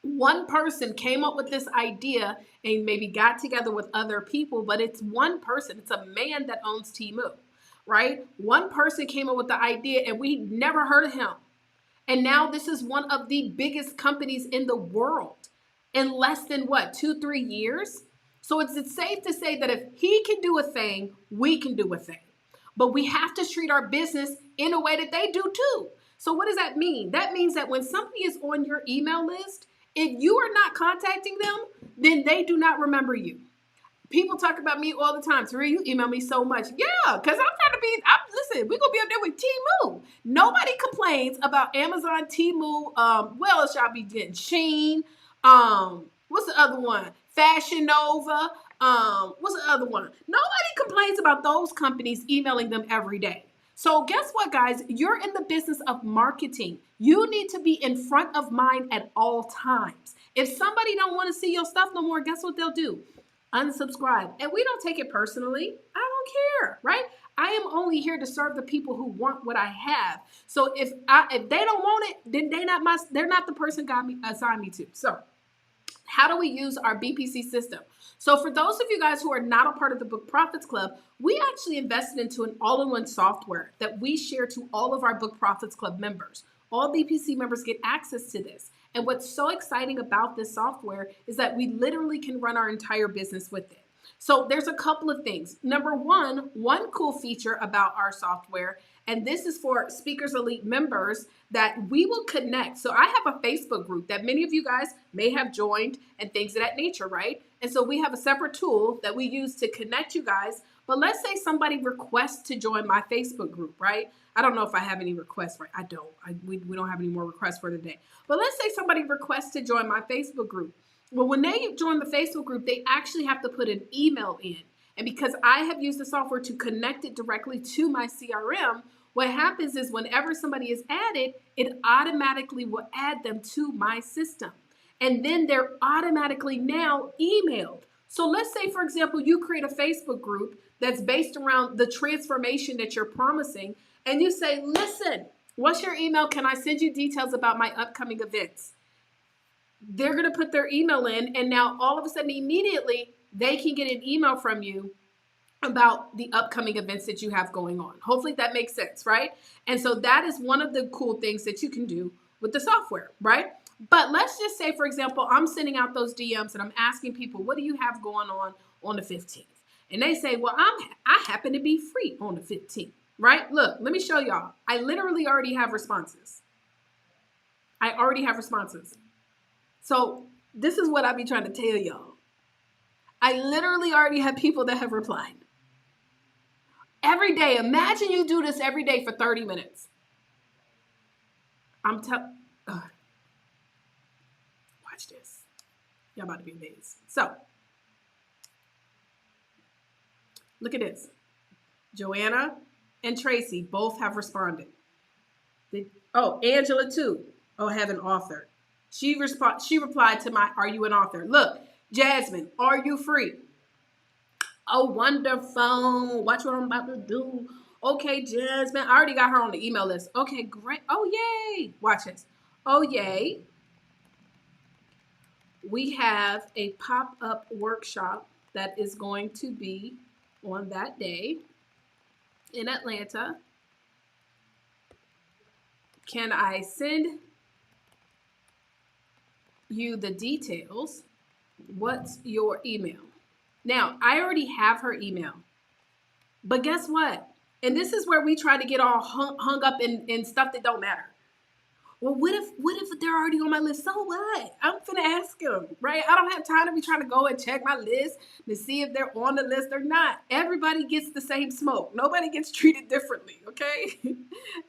One person came up with this idea and maybe got together with other people, but it's one person. It's a man that owns Temu, right? One person came up with the idea and we never heard of him. And now this is one of the biggest companies in the world in less than what, 2-3 years? So it's safe to say that if he can do a thing, we can do a thing. But we have to treat our business in a way that they do too. So what does that mean? That means that when somebody is on your email list, if you are not contacting them, then they do not remember you. People talk about me all the time. Therese, you email me so much. Yeah, because I'm trying to be, listen, we're going to be up there with Temu. Nobody complains about Amazon, Temu. Well, else y'all be getting Shein. What's the other one? Fashion Nova. What's the other one? Nobody complains about those companies emailing them every day. So guess what, guys? You're in the business of marketing. You need to be in front of mind at all times. If somebody don't want to see your stuff no more, guess what they'll do? Unsubscribe. And we don't take it personally. I don't care, right? I am only here to serve the people who want what I have. So if they don't want it, then they're not the person God assigned me to. So how do we use our BPC system? So for those of you guys who are not a part of the Book Profits Club, we actually invested into an all-in-one software that we share to all of our Book Profits Club members. All BPC members get access to this. And what's so exciting about this software is that we literally can run our entire business with it. So there's a couple of things. Number one cool feature about our software, and this is for Speakers Elite members, that we will connect. So I have a Facebook group that many of you guys may have joined and things of that nature, right? And so we have a separate tool that we use to connect you guys. But let's say somebody requests to join my Facebook group, right? I don't know if I have any requests, right? I don't. We don't have any more requests for today. But let's say somebody requests to join my Facebook group. Well, when they join the Facebook group, they actually have to put an email in. And because I have used the software to connect it directly to my CRM, what happens is whenever somebody is added, it automatically will add them to my system. And then they're automatically now emailed. So let's say, for example, you create a Facebook group that's based around the transformation that you're promising. And you say, listen, What's your email? Can I send you details about my upcoming events? They're going to put their email in, and now all of a sudden, immediately, they can get an email from you about the upcoming events that you have going on. Hopefully that makes sense, right? And so that is one of the cool things that you can do with the software, right? But let's just say, for example, I'm sending out those DMs and I'm asking people, what do you have going on the 15th? And they say, well, I happen to be free on the 15th, right? Look, let me show y'all. I literally already have responses. I already have responses. So this is what I be trying to tell y'all. I literally already have people that have replied. Every day, imagine you do this every day for 30 minutes. Watch this. Y'all about to be amazed. So, look at this. Joanna and Tracy both have responded. Angela too. I have an author. She replied to my, are you an author? Look, Jasmine, are you free? Oh, wonderful. Watch what I'm about to do. Okay, Jasmine. I already got her on the email list. Okay, great. Oh, yay. Watch this. Oh, yay. We have a pop-up workshop that is going to be on that day in Atlanta. Can I send you the details? What's your email? Now, I already have her email, but guess what? And this is where we try to get all hung up in stuff that don't matter. Well, what if they're already on my list? So what? I'm finna ask them, right? I don't have time to be trying to go and check my list to see if they're on the list or not. Everybody gets the same smoke. Nobody gets treated differently, okay?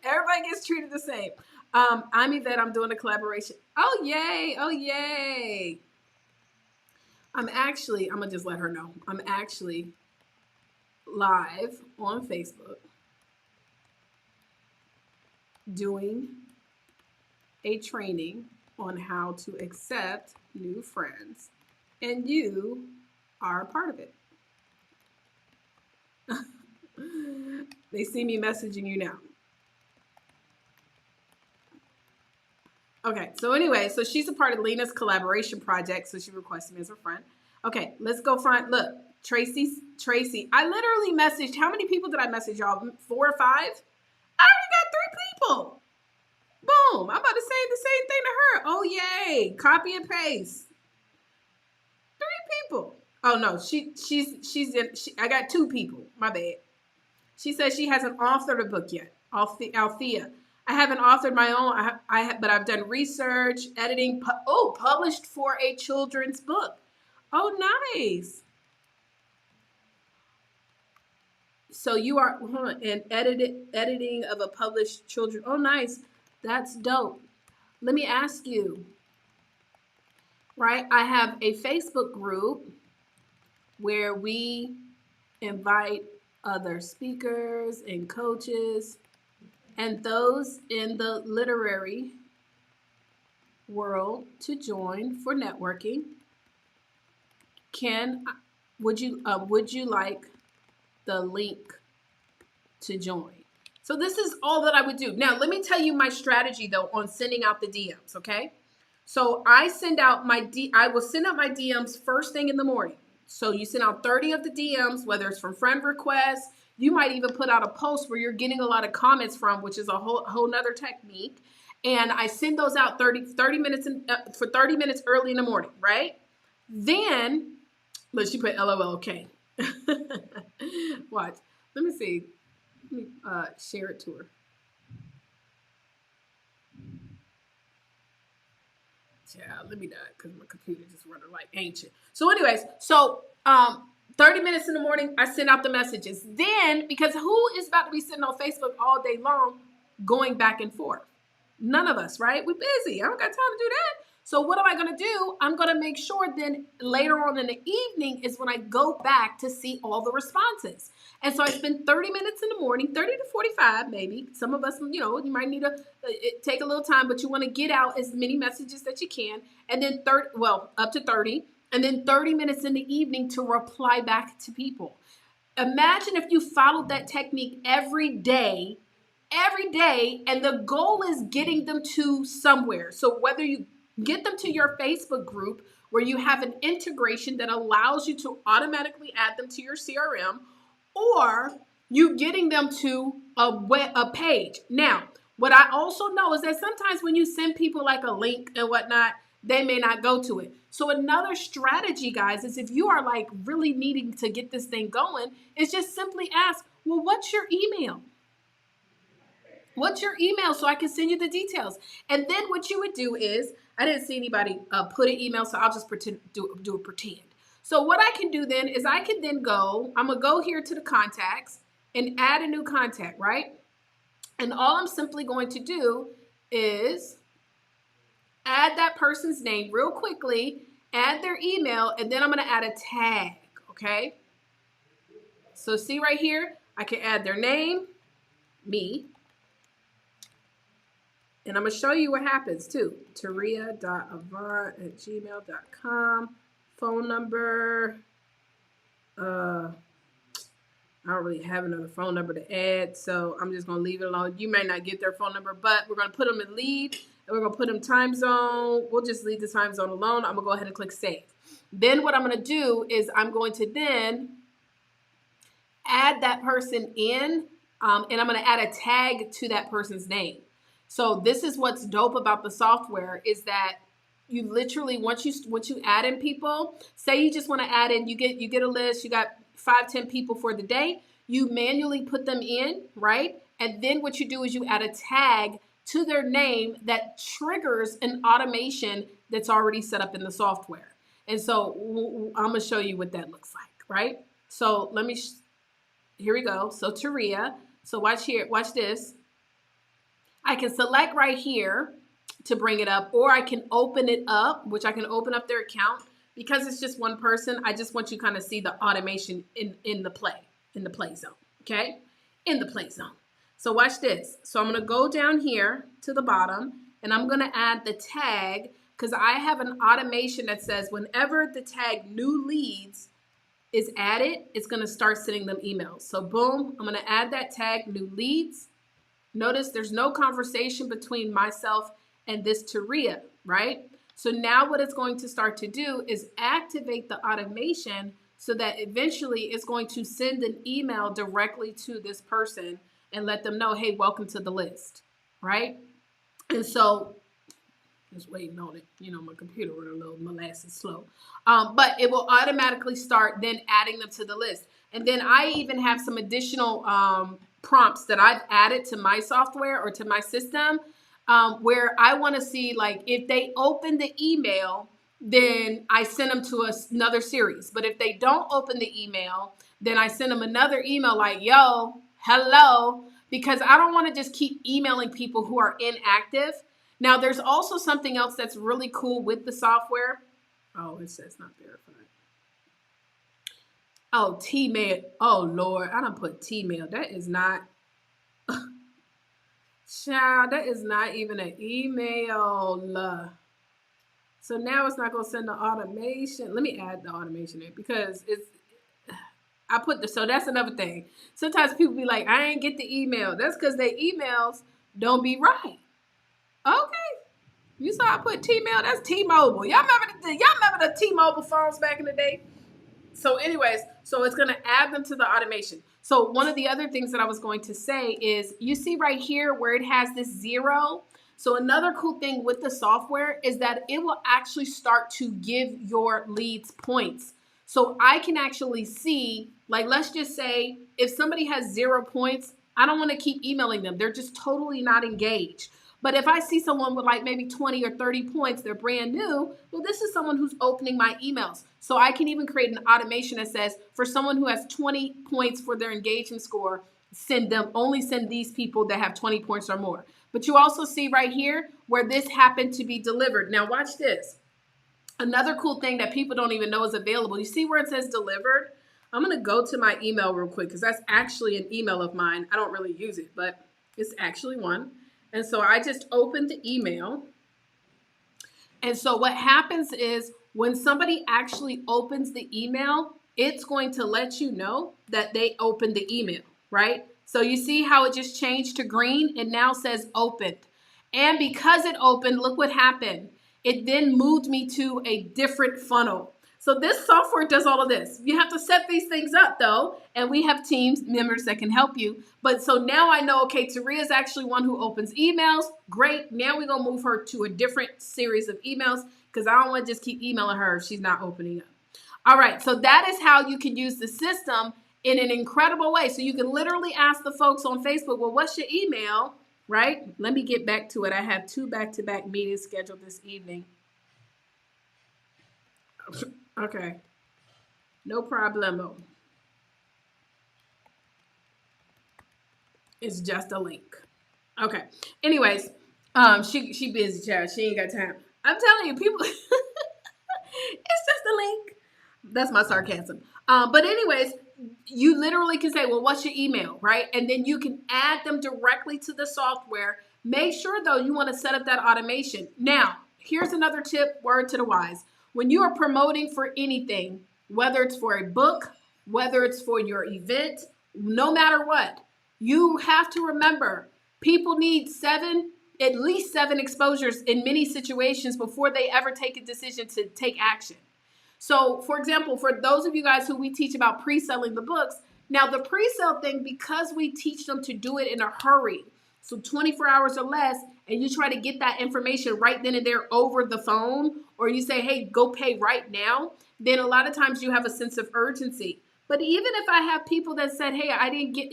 Everybody gets treated the same. I'm Yvette. I'm doing a collaboration. Oh, yay. Oh, yay. I'm gonna just let her know. I'm actually live on Facebook doing a training on how to accept new friends, and you are a part of it. They see me messaging you now. Okay, so anyway, so she's a part of Lena's collaboration project, so she requested me as her friend. Okay, let's go find, look, Tracy. I literally messaged, how many people did I message y'all? 4 or 5? I already got 3 people. Boom, I'm about to say the same thing to her. Oh, yay, copy and paste. 3 people. Oh, no, I got 2 people, my bad. She says she hasn't authored a book yet, Althea. I haven't authored my own, but I've done research, editing, published for a children's book. Oh, nice. So you are, and editing of a published children. Oh, nice. That's dope. Let me ask you, right? I have a Facebook group where we invite other speakers and coaches and those in the literary world to join for networking. Would you like the link to join? So this is all that I would do. Now, let me tell you my strategy though on sending out the DMs, okay? So I will send out my DMs first thing in the morning. So you send out 30 of the DMs, whether it's from friend requests. You might even put out a post where you're getting a lot of comments from, which is a whole nother technique. And I send those out 30 minutes for 30 minutes early in the morning, right? Then, she put LOL, okay. Watch. Let me see. Let me share it to her. Yeah, let me not, because my computer just running like ancient. So anyways, 30 minutes in the morning, I send out the messages. Then, because who is about to be sitting on Facebook all day long going back and forth? None of us, right? We're busy. I don't got time to do that. So what am I going to do? I'm going to make sure then later on in the evening is when I go back to see all the responses. And so I spend 30 minutes in the morning, 30 to 45 maybe. Some of us, you might need to take a little time, but you want to get out as many messages that you can. And then up to 30. And then 30 minutes in the evening to reply back to people. Imagine if you followed that technique every day every day, and the goal is getting them to somewhere. So whether you get them to your Facebook group where you have an integration that allows you to automatically add them to your CRM, or you getting them to a page. Now, what I also know is that sometimes when you send people like a link and whatnot, they may not go to it. So another strategy, guys, is if you are like really needing to get this thing going, is just simply ask, well, what's your email? What's your email so I can send you the details? And then what you would do is, I didn't see anybody put an email, so I'll just do a pretend. So what I can do then is I can then go, I'm going to go here to the contacts and add a new contact, right? And all I'm simply going to do is add that person's name real quickly, add their email, and then I'm going to add a tag, okay? So see right here, I can add their name, me, and I'm going to show you what happens too. Taria.avant@gmail.com. Phone number. I don't really have another phone number to add, so I'm just going to leave it alone. You may not get their phone number, but we're going to put them in lead, and we're going to put them time zone. We'll just leave the time zone alone. I'm going to go ahead and click save. Then what I'm going to do is I'm going to then add that person in, and I'm going to add a tag to that person's name. So this is what's dope about the software is that you literally, once you add in people, say you just want to add in, you get a list, you got 5-10 people for the day, you manually put them in, right? And then what you do is you add a tag to their name that triggers an automation that's already set up in the software. And so I'm going to show you what that looks like, right? So here we go. So Taria, so watch here, watch this. I can select right here to bring it up, or I can open it up, which I can open up their account. Because it's just one person, I just want you to kind of see the automation in the play zone, okay? In the play zone. So watch this. So I'm going to go down here to the bottom, and I'm going to add the tag, because I have an automation that says whenever the tag new leads is added, it's going to start sending them emails. So boom, I'm going to add that tag, new leads. Notice there's no conversation between myself and this Taria, right? So now what it's going to start to do is activate the automation so that eventually it's going to send an email directly to this person and let them know, hey, welcome to the list, right? And so, just waiting on it. You know, my computer went a little molasses slow. But it will automatically start then adding them to the list. And then I even have some additional prompts that I've added to my software or to my system where I want to see, like, if they open the email, then I send them to another series. But if they don't open the email, then I send them another email like, yo, hello, because I don't want to just keep emailing people who are inactive. Now, there's also something else that's really cool with the software. Oh, it says not verified. Oh, T-mail. Oh, Lord, I done put T-mail. That is not, child, that is not even an email. So now it's not going to send the automation. Let me add the automation in because so that's another thing. Sometimes people be like, I ain't get the email. That's because their emails don't be right. Okay. You saw I put T-mail. That's T-Mobile. Y'all remember the T-Mobile phones back in the day? So anyways, so it's going to add them to the automation. So one of the other things that I was going to say is you see right here where it has this 0. So another cool thing with the software is that it will actually start to give your leads points. So I can actually see, like, let's just say if somebody has 0 points, I don't want to keep emailing them. They're just totally not engaged. But if I see someone with like maybe 20 or 30 points, they're brand new, well, this is someone who's opening my emails. So I can even create an automation that says for someone who has 20 points for their engagement score, only send these people that have 20 points or more. But you also see right here where this happened to be delivered. Now watch this. Another cool thing that people don't even know is available. You see where it says delivered? I'm going to go to my email real quick because that's actually an email of mine. I don't really use it, but it's actually one. And so I just opened the email. And so what happens is when somebody actually opens the email, it's going to let you know that they opened the email, right? So you see how it just changed to green? It now says opened. And because it opened, look what happened. It then moved me to a different funnel. So this software does all of this. You have to set these things up though, and we have teams, members that can help you. But so now I know, okay, Taria is actually one who opens emails. Great. Now we're going to move her to a different series of emails because I don't want to just keep emailing her if she's not opening up. All right. So that is how you can use the system in an incredible way. So you can literally ask the folks on Facebook, well, what's your email? Right? Let me get back to it. I have 2 back-to-back meetings scheduled this evening. Okay. No problemo. It's just a link. Okay. Anyways, she busy, child. She ain't got time. I'm telling you, people, it's just a link. That's my sarcasm. But anyways, you literally can say, well, what's your email, right? And then you can add them directly to the software. Make sure, though, you want to set up that automation. Now, here's another tip, word to the wise. When you are promoting for anything, whether it's for a book, whether it's for your event, no matter what, you have to remember people need at least 7 exposures in many situations before they ever take a decision to take action. So, for example, for those of you guys who we teach about pre-selling the books, now the pre-sale thing, because we teach them to do it in a hurry, so 24 hours or less, and you try to get that information right then and there over the phone, or you say, hey, go pay right now, then a lot of times you have a sense of urgency. But even if I have people that said, hey, I didn't get,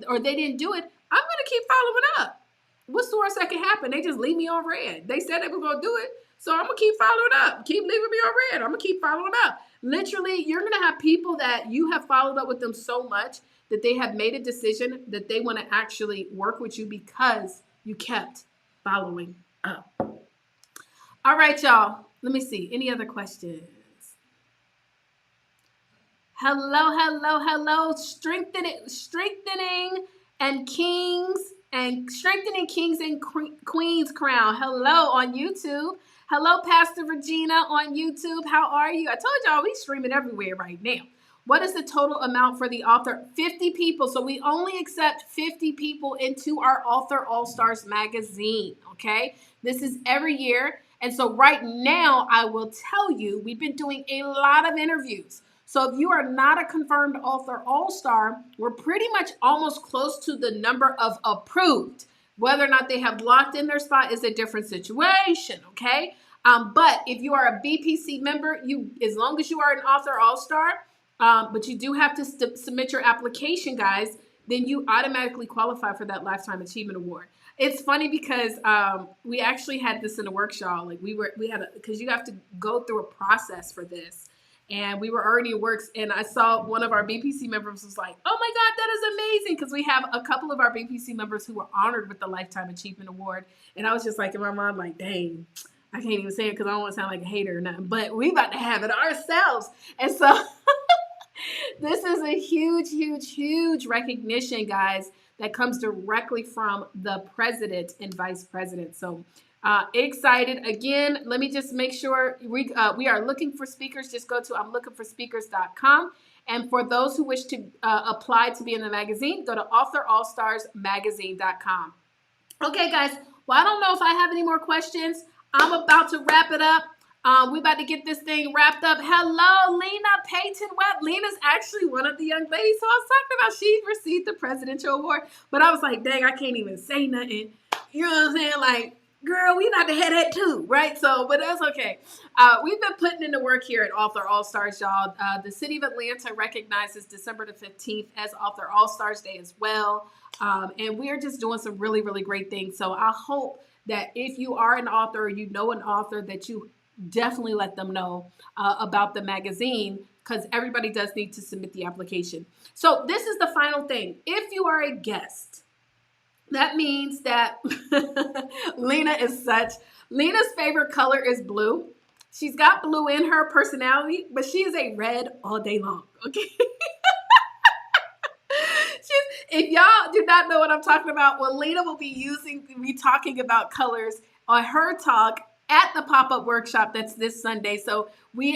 or they didn't do it, I'm going to keep following up. What's the worst that can happen? They just leave me on red. They said they were going to do it. So I'm going to keep following up. Keep leaving me on red. I'm going to keep following up. Literally, you're going to have people that you have followed up with them so much that they have made a decision that they want to actually work with you because you kept following up. All right, y'all. Let me see. Any other questions? Hello. Strengthening kings and queens crown. Hello on YouTube. Hello, Pastor Regina on YouTube. How are you? I told y'all we streaming everywhere right now. What is the total amount for the author? 50 people. So we only accept 50 people into our Author All-Stars magazine, okay? This is every year. And so right now, I will tell you, we've been doing a lot of interviews. So if you are not a confirmed Author All-Star, we're pretty much almost close to the number of approved. Whether or not they have locked in their spot is a different situation, okay? But if you are a BPC member, as long as you are an Author All-Star, but you do have to submit your application, guys, then you automatically qualify for that Lifetime Achievement Award. It's funny because we actually had this in a workshop. Like because you have to go through a process for this. And we were already in works, and I saw one of our BPC members was like, oh my God, that is amazing, because we have a couple of our BPC members who were honored with the Lifetime Achievement Award. And I was just like, in my mind, like, dang, I can't even say it because I don't want to sound like a hater or nothing, but we about to have it ourselves. And so this is a huge recognition, guys, that comes directly from the president and vice president. So excited. Again, let me just make sure we are looking for speakers. Just go to I'mLookingForSpeakers.com. And for those who wish to apply to be in the magazine, go to AuthorAllStarsMagazine.com. Okay, guys. Well, I don't know if I have any more questions. I'm about to wrap it up. We about to get this thing wrapped up. Hello, Lena Payton Webb. Lena's actually one of the young ladies. So I was talking about she received the presidential award. But I was like, dang, I can't even say nothing. You know what I'm saying? Like, girl, we about to have that too, right? So, but that's okay. We've been putting in the work here at Author All-Stars, y'all. The city of Atlanta recognizes December the 15th as Author All-Stars Day as well. And we are just doing some really, really great things. So I hope that if you are an author or you know an author, that you definitely let them know about the magazine, because everybody does need to submit the application. So this is the final thing. If you are a guest, that means that Lena's favorite color is blue. She's got blue in her personality, but she is a red all day long, okay? If y'all do not know what I'm talking about, well, Lena will be talking about colors on her talk at the pop-up workshop that's this Sunday. So we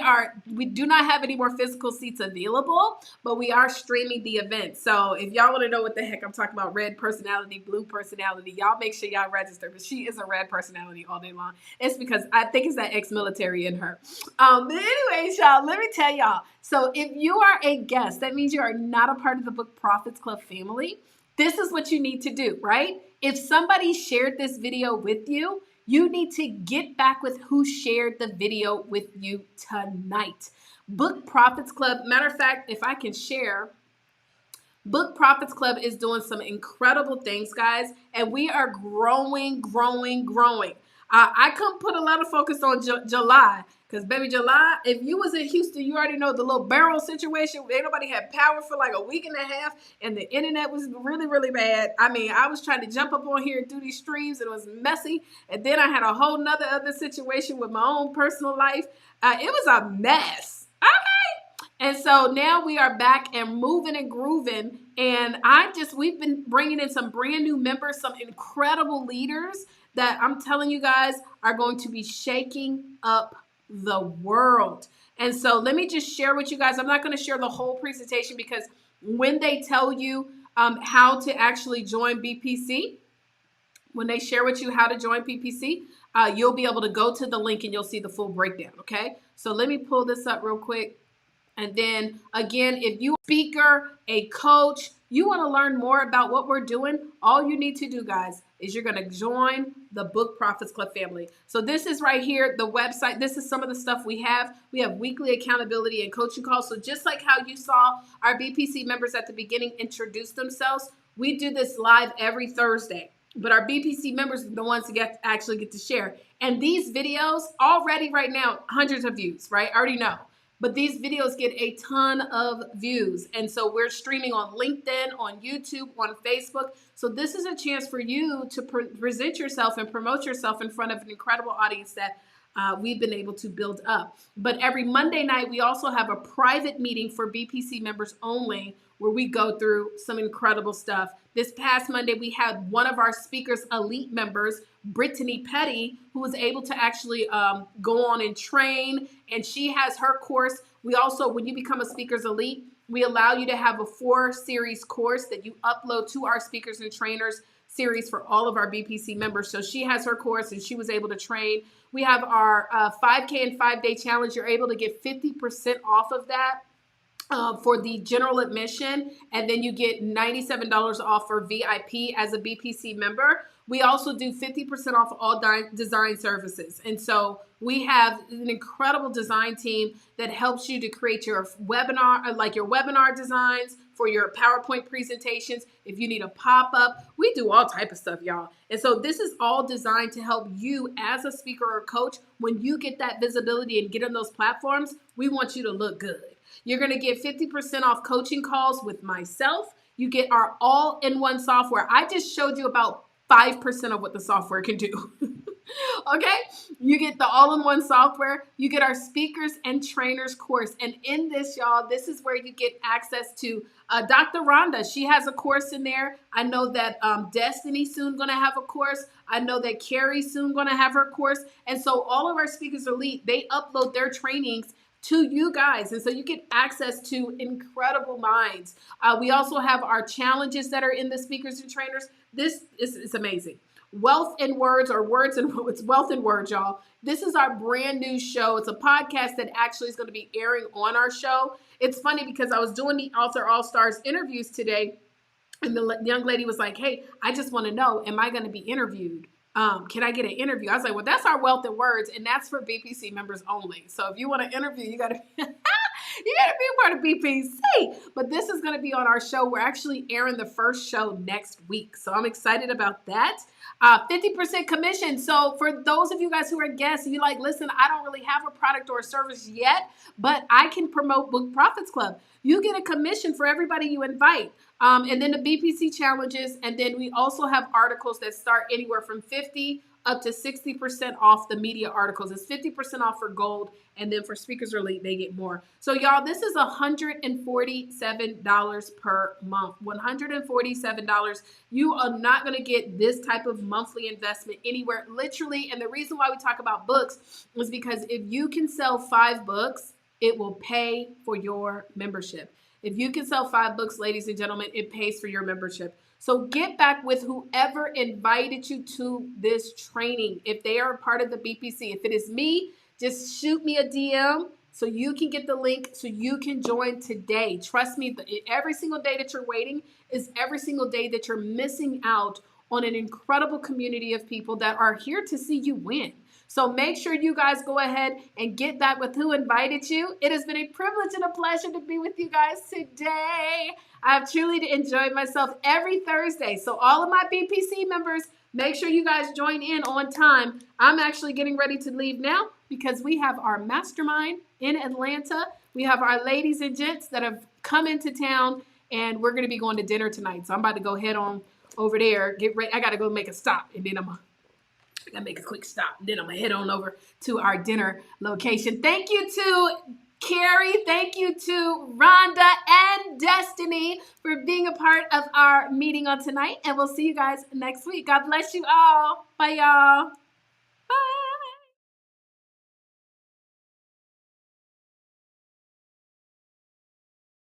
do not have any more physical seats available, but we are streaming the event. So if y'all want to know what the heck I'm talking about, red personality, blue personality, y'all make sure y'all register. But she is a red personality all day long. It's because I think it's that ex-military in her. But anyways, y'all, let me tell y'all. So if you are a guest, that means you are not a part of the Book Profits Club family. This is what you need to do, right? If somebody shared this video with you, you need to get back with who shared the video with you tonight. Book Profits Club, matter of fact, if I can share, Book Profits Club is doing some incredible things, guys, and we are growing. I couldn't put a lot of focus on July, because baby, July, if you was in Houston, you already know the little barrel situation. Ain't nobody had power for like a week and a half, and the internet was really, really bad. I mean, I was trying to jump up on here and do these streams, and it was messy. And then I had a whole nother other situation with my own personal life. It was a mess. Okay. And so now we are back and moving and grooving. And we've been bringing in some brand new members, some incredible leaders that I'm telling you guys are going to be shaking up the world. And so let me just share with you guys. I'm not going to share the whole presentation, because when they tell you how to actually join BPC, when they share with you how to join BPC, you'll be able to go to the link and you'll see the full breakdown. Okay. So let me pull this up real quick. And then again, if you're a speaker, a coach, you want to learn more about what we're doing, all you need to do, guys, is you're going to join the Book Profits Club family. So this is right here, the website. This is some of the stuff we have. We have weekly accountability and coaching calls. So just like how you saw our BPC members at the beginning introduce themselves, we do this live every Thursday. But our BPC members are the ones who actually get to share. And these videos already right now, hundreds of views, right? I already know. But these videos get a ton of views. And so we're streaming on LinkedIn, on YouTube, on Facebook. So this is a chance for you to present yourself and promote yourself in front of an incredible audience that we've been able to build up. But every Monday night, we also have a private meeting for BPC members only, where we go through some incredible stuff. This past Monday, we had one of our Speakers Elite members, Brittany Petty, who was able to actually go on and train, and she has her course. We also, when you become a Speakers Elite, we allow you to have a 4-series course that you upload to our Speakers and Trainers series for all of our BPC members. So she has her course and she was able to train. We have our 5K and 5-day challenge. You're able to get 50% off of that for the general admission, and then you get $97 off for VIP as a BPC member. We also do 50% off all design services. And so we have an incredible design team that helps you to create your webinar, like your webinar designs for your PowerPoint presentations. If you need a pop-up, we do all type of stuff, y'all. And so this is all designed to help you as a speaker or coach. When you get that visibility and get on those platforms, we want you to look good. You're going to get 50% off coaching calls with myself. You get our all-in-one software. I just showed you about 5% of what the software can do. Okay? You get the all-in-one software. You get our Speakers and Trainers course. And in this, y'all, this is where you get access to Dr. Rhonda. She has a course in there. I know that Destiny soon going to have a course. I know that Carrie soon going to have her course. And so all of our Speakers Elite, they upload their trainings to you guys. And so you get access to incredible minds. We also have our challenges that are in the Speakers and Trainers. This is amazing. Wealth in Words, or Words and it's Wealth in Words, y'all. This is our brand new show. It's a podcast that actually is going to be airing on our show. It's funny because I was doing the Author All-Stars interviews today, and the young lady was like, hey, I just want to know, am I going to be interviewed? Can I get an interview? I was like, well, that's our Wealth in Words, and that's for BPC members only. So if you want to interview, you got to be a part of BPC. But this is going to be on our show. We're actually airing the first show next week. So I'm excited about that. 50% commission. So for those of you guys who are guests, you like, listen, I don't really have a product or a service yet, but I can promote Book Profits Club. You get a commission for everybody you invite. And then the BPC challenges. And then we also have articles that start anywhere from $50 up to 60% off the media articles. It's 50% off for gold, and then for Speakers Elite, they get more. So y'all, this is $147 per month. $147. You are not going to get this type of monthly investment anywhere, literally. And the reason why we talk about books is because if you can sell 5 books, it will pay for your membership. If you can sell 5 books, ladies and gentlemen, it pays for your membership. So get back with whoever invited you to this training. If they are part of the BPC, if it is me, just shoot me a DM so you can get the link so you can join today. Trust me, every single day that you're waiting is every single day that you're missing out on an incredible community of people that are here to see you win. So make sure you guys go ahead and get back with who invited you. It has been a privilege and a pleasure to be with you guys today. I've truly enjoyed myself every Thursday. So all of my BPC members, make sure you guys join in on time. I'm actually getting ready to leave now because we have our mastermind in Atlanta. We have our ladies and gents that have come into town, and we're going to be going to dinner tonight. So I'm about to go head on over there. Get ready. I got to go make a stop, and then I got to make a quick stop. Then I'm going to head on over to our dinner location. Thank you to Carrie. Thank you to Rhonda and Destiny for being a part of our meeting on tonight. And we'll see you guys next week. God bless you all. Bye, y'all.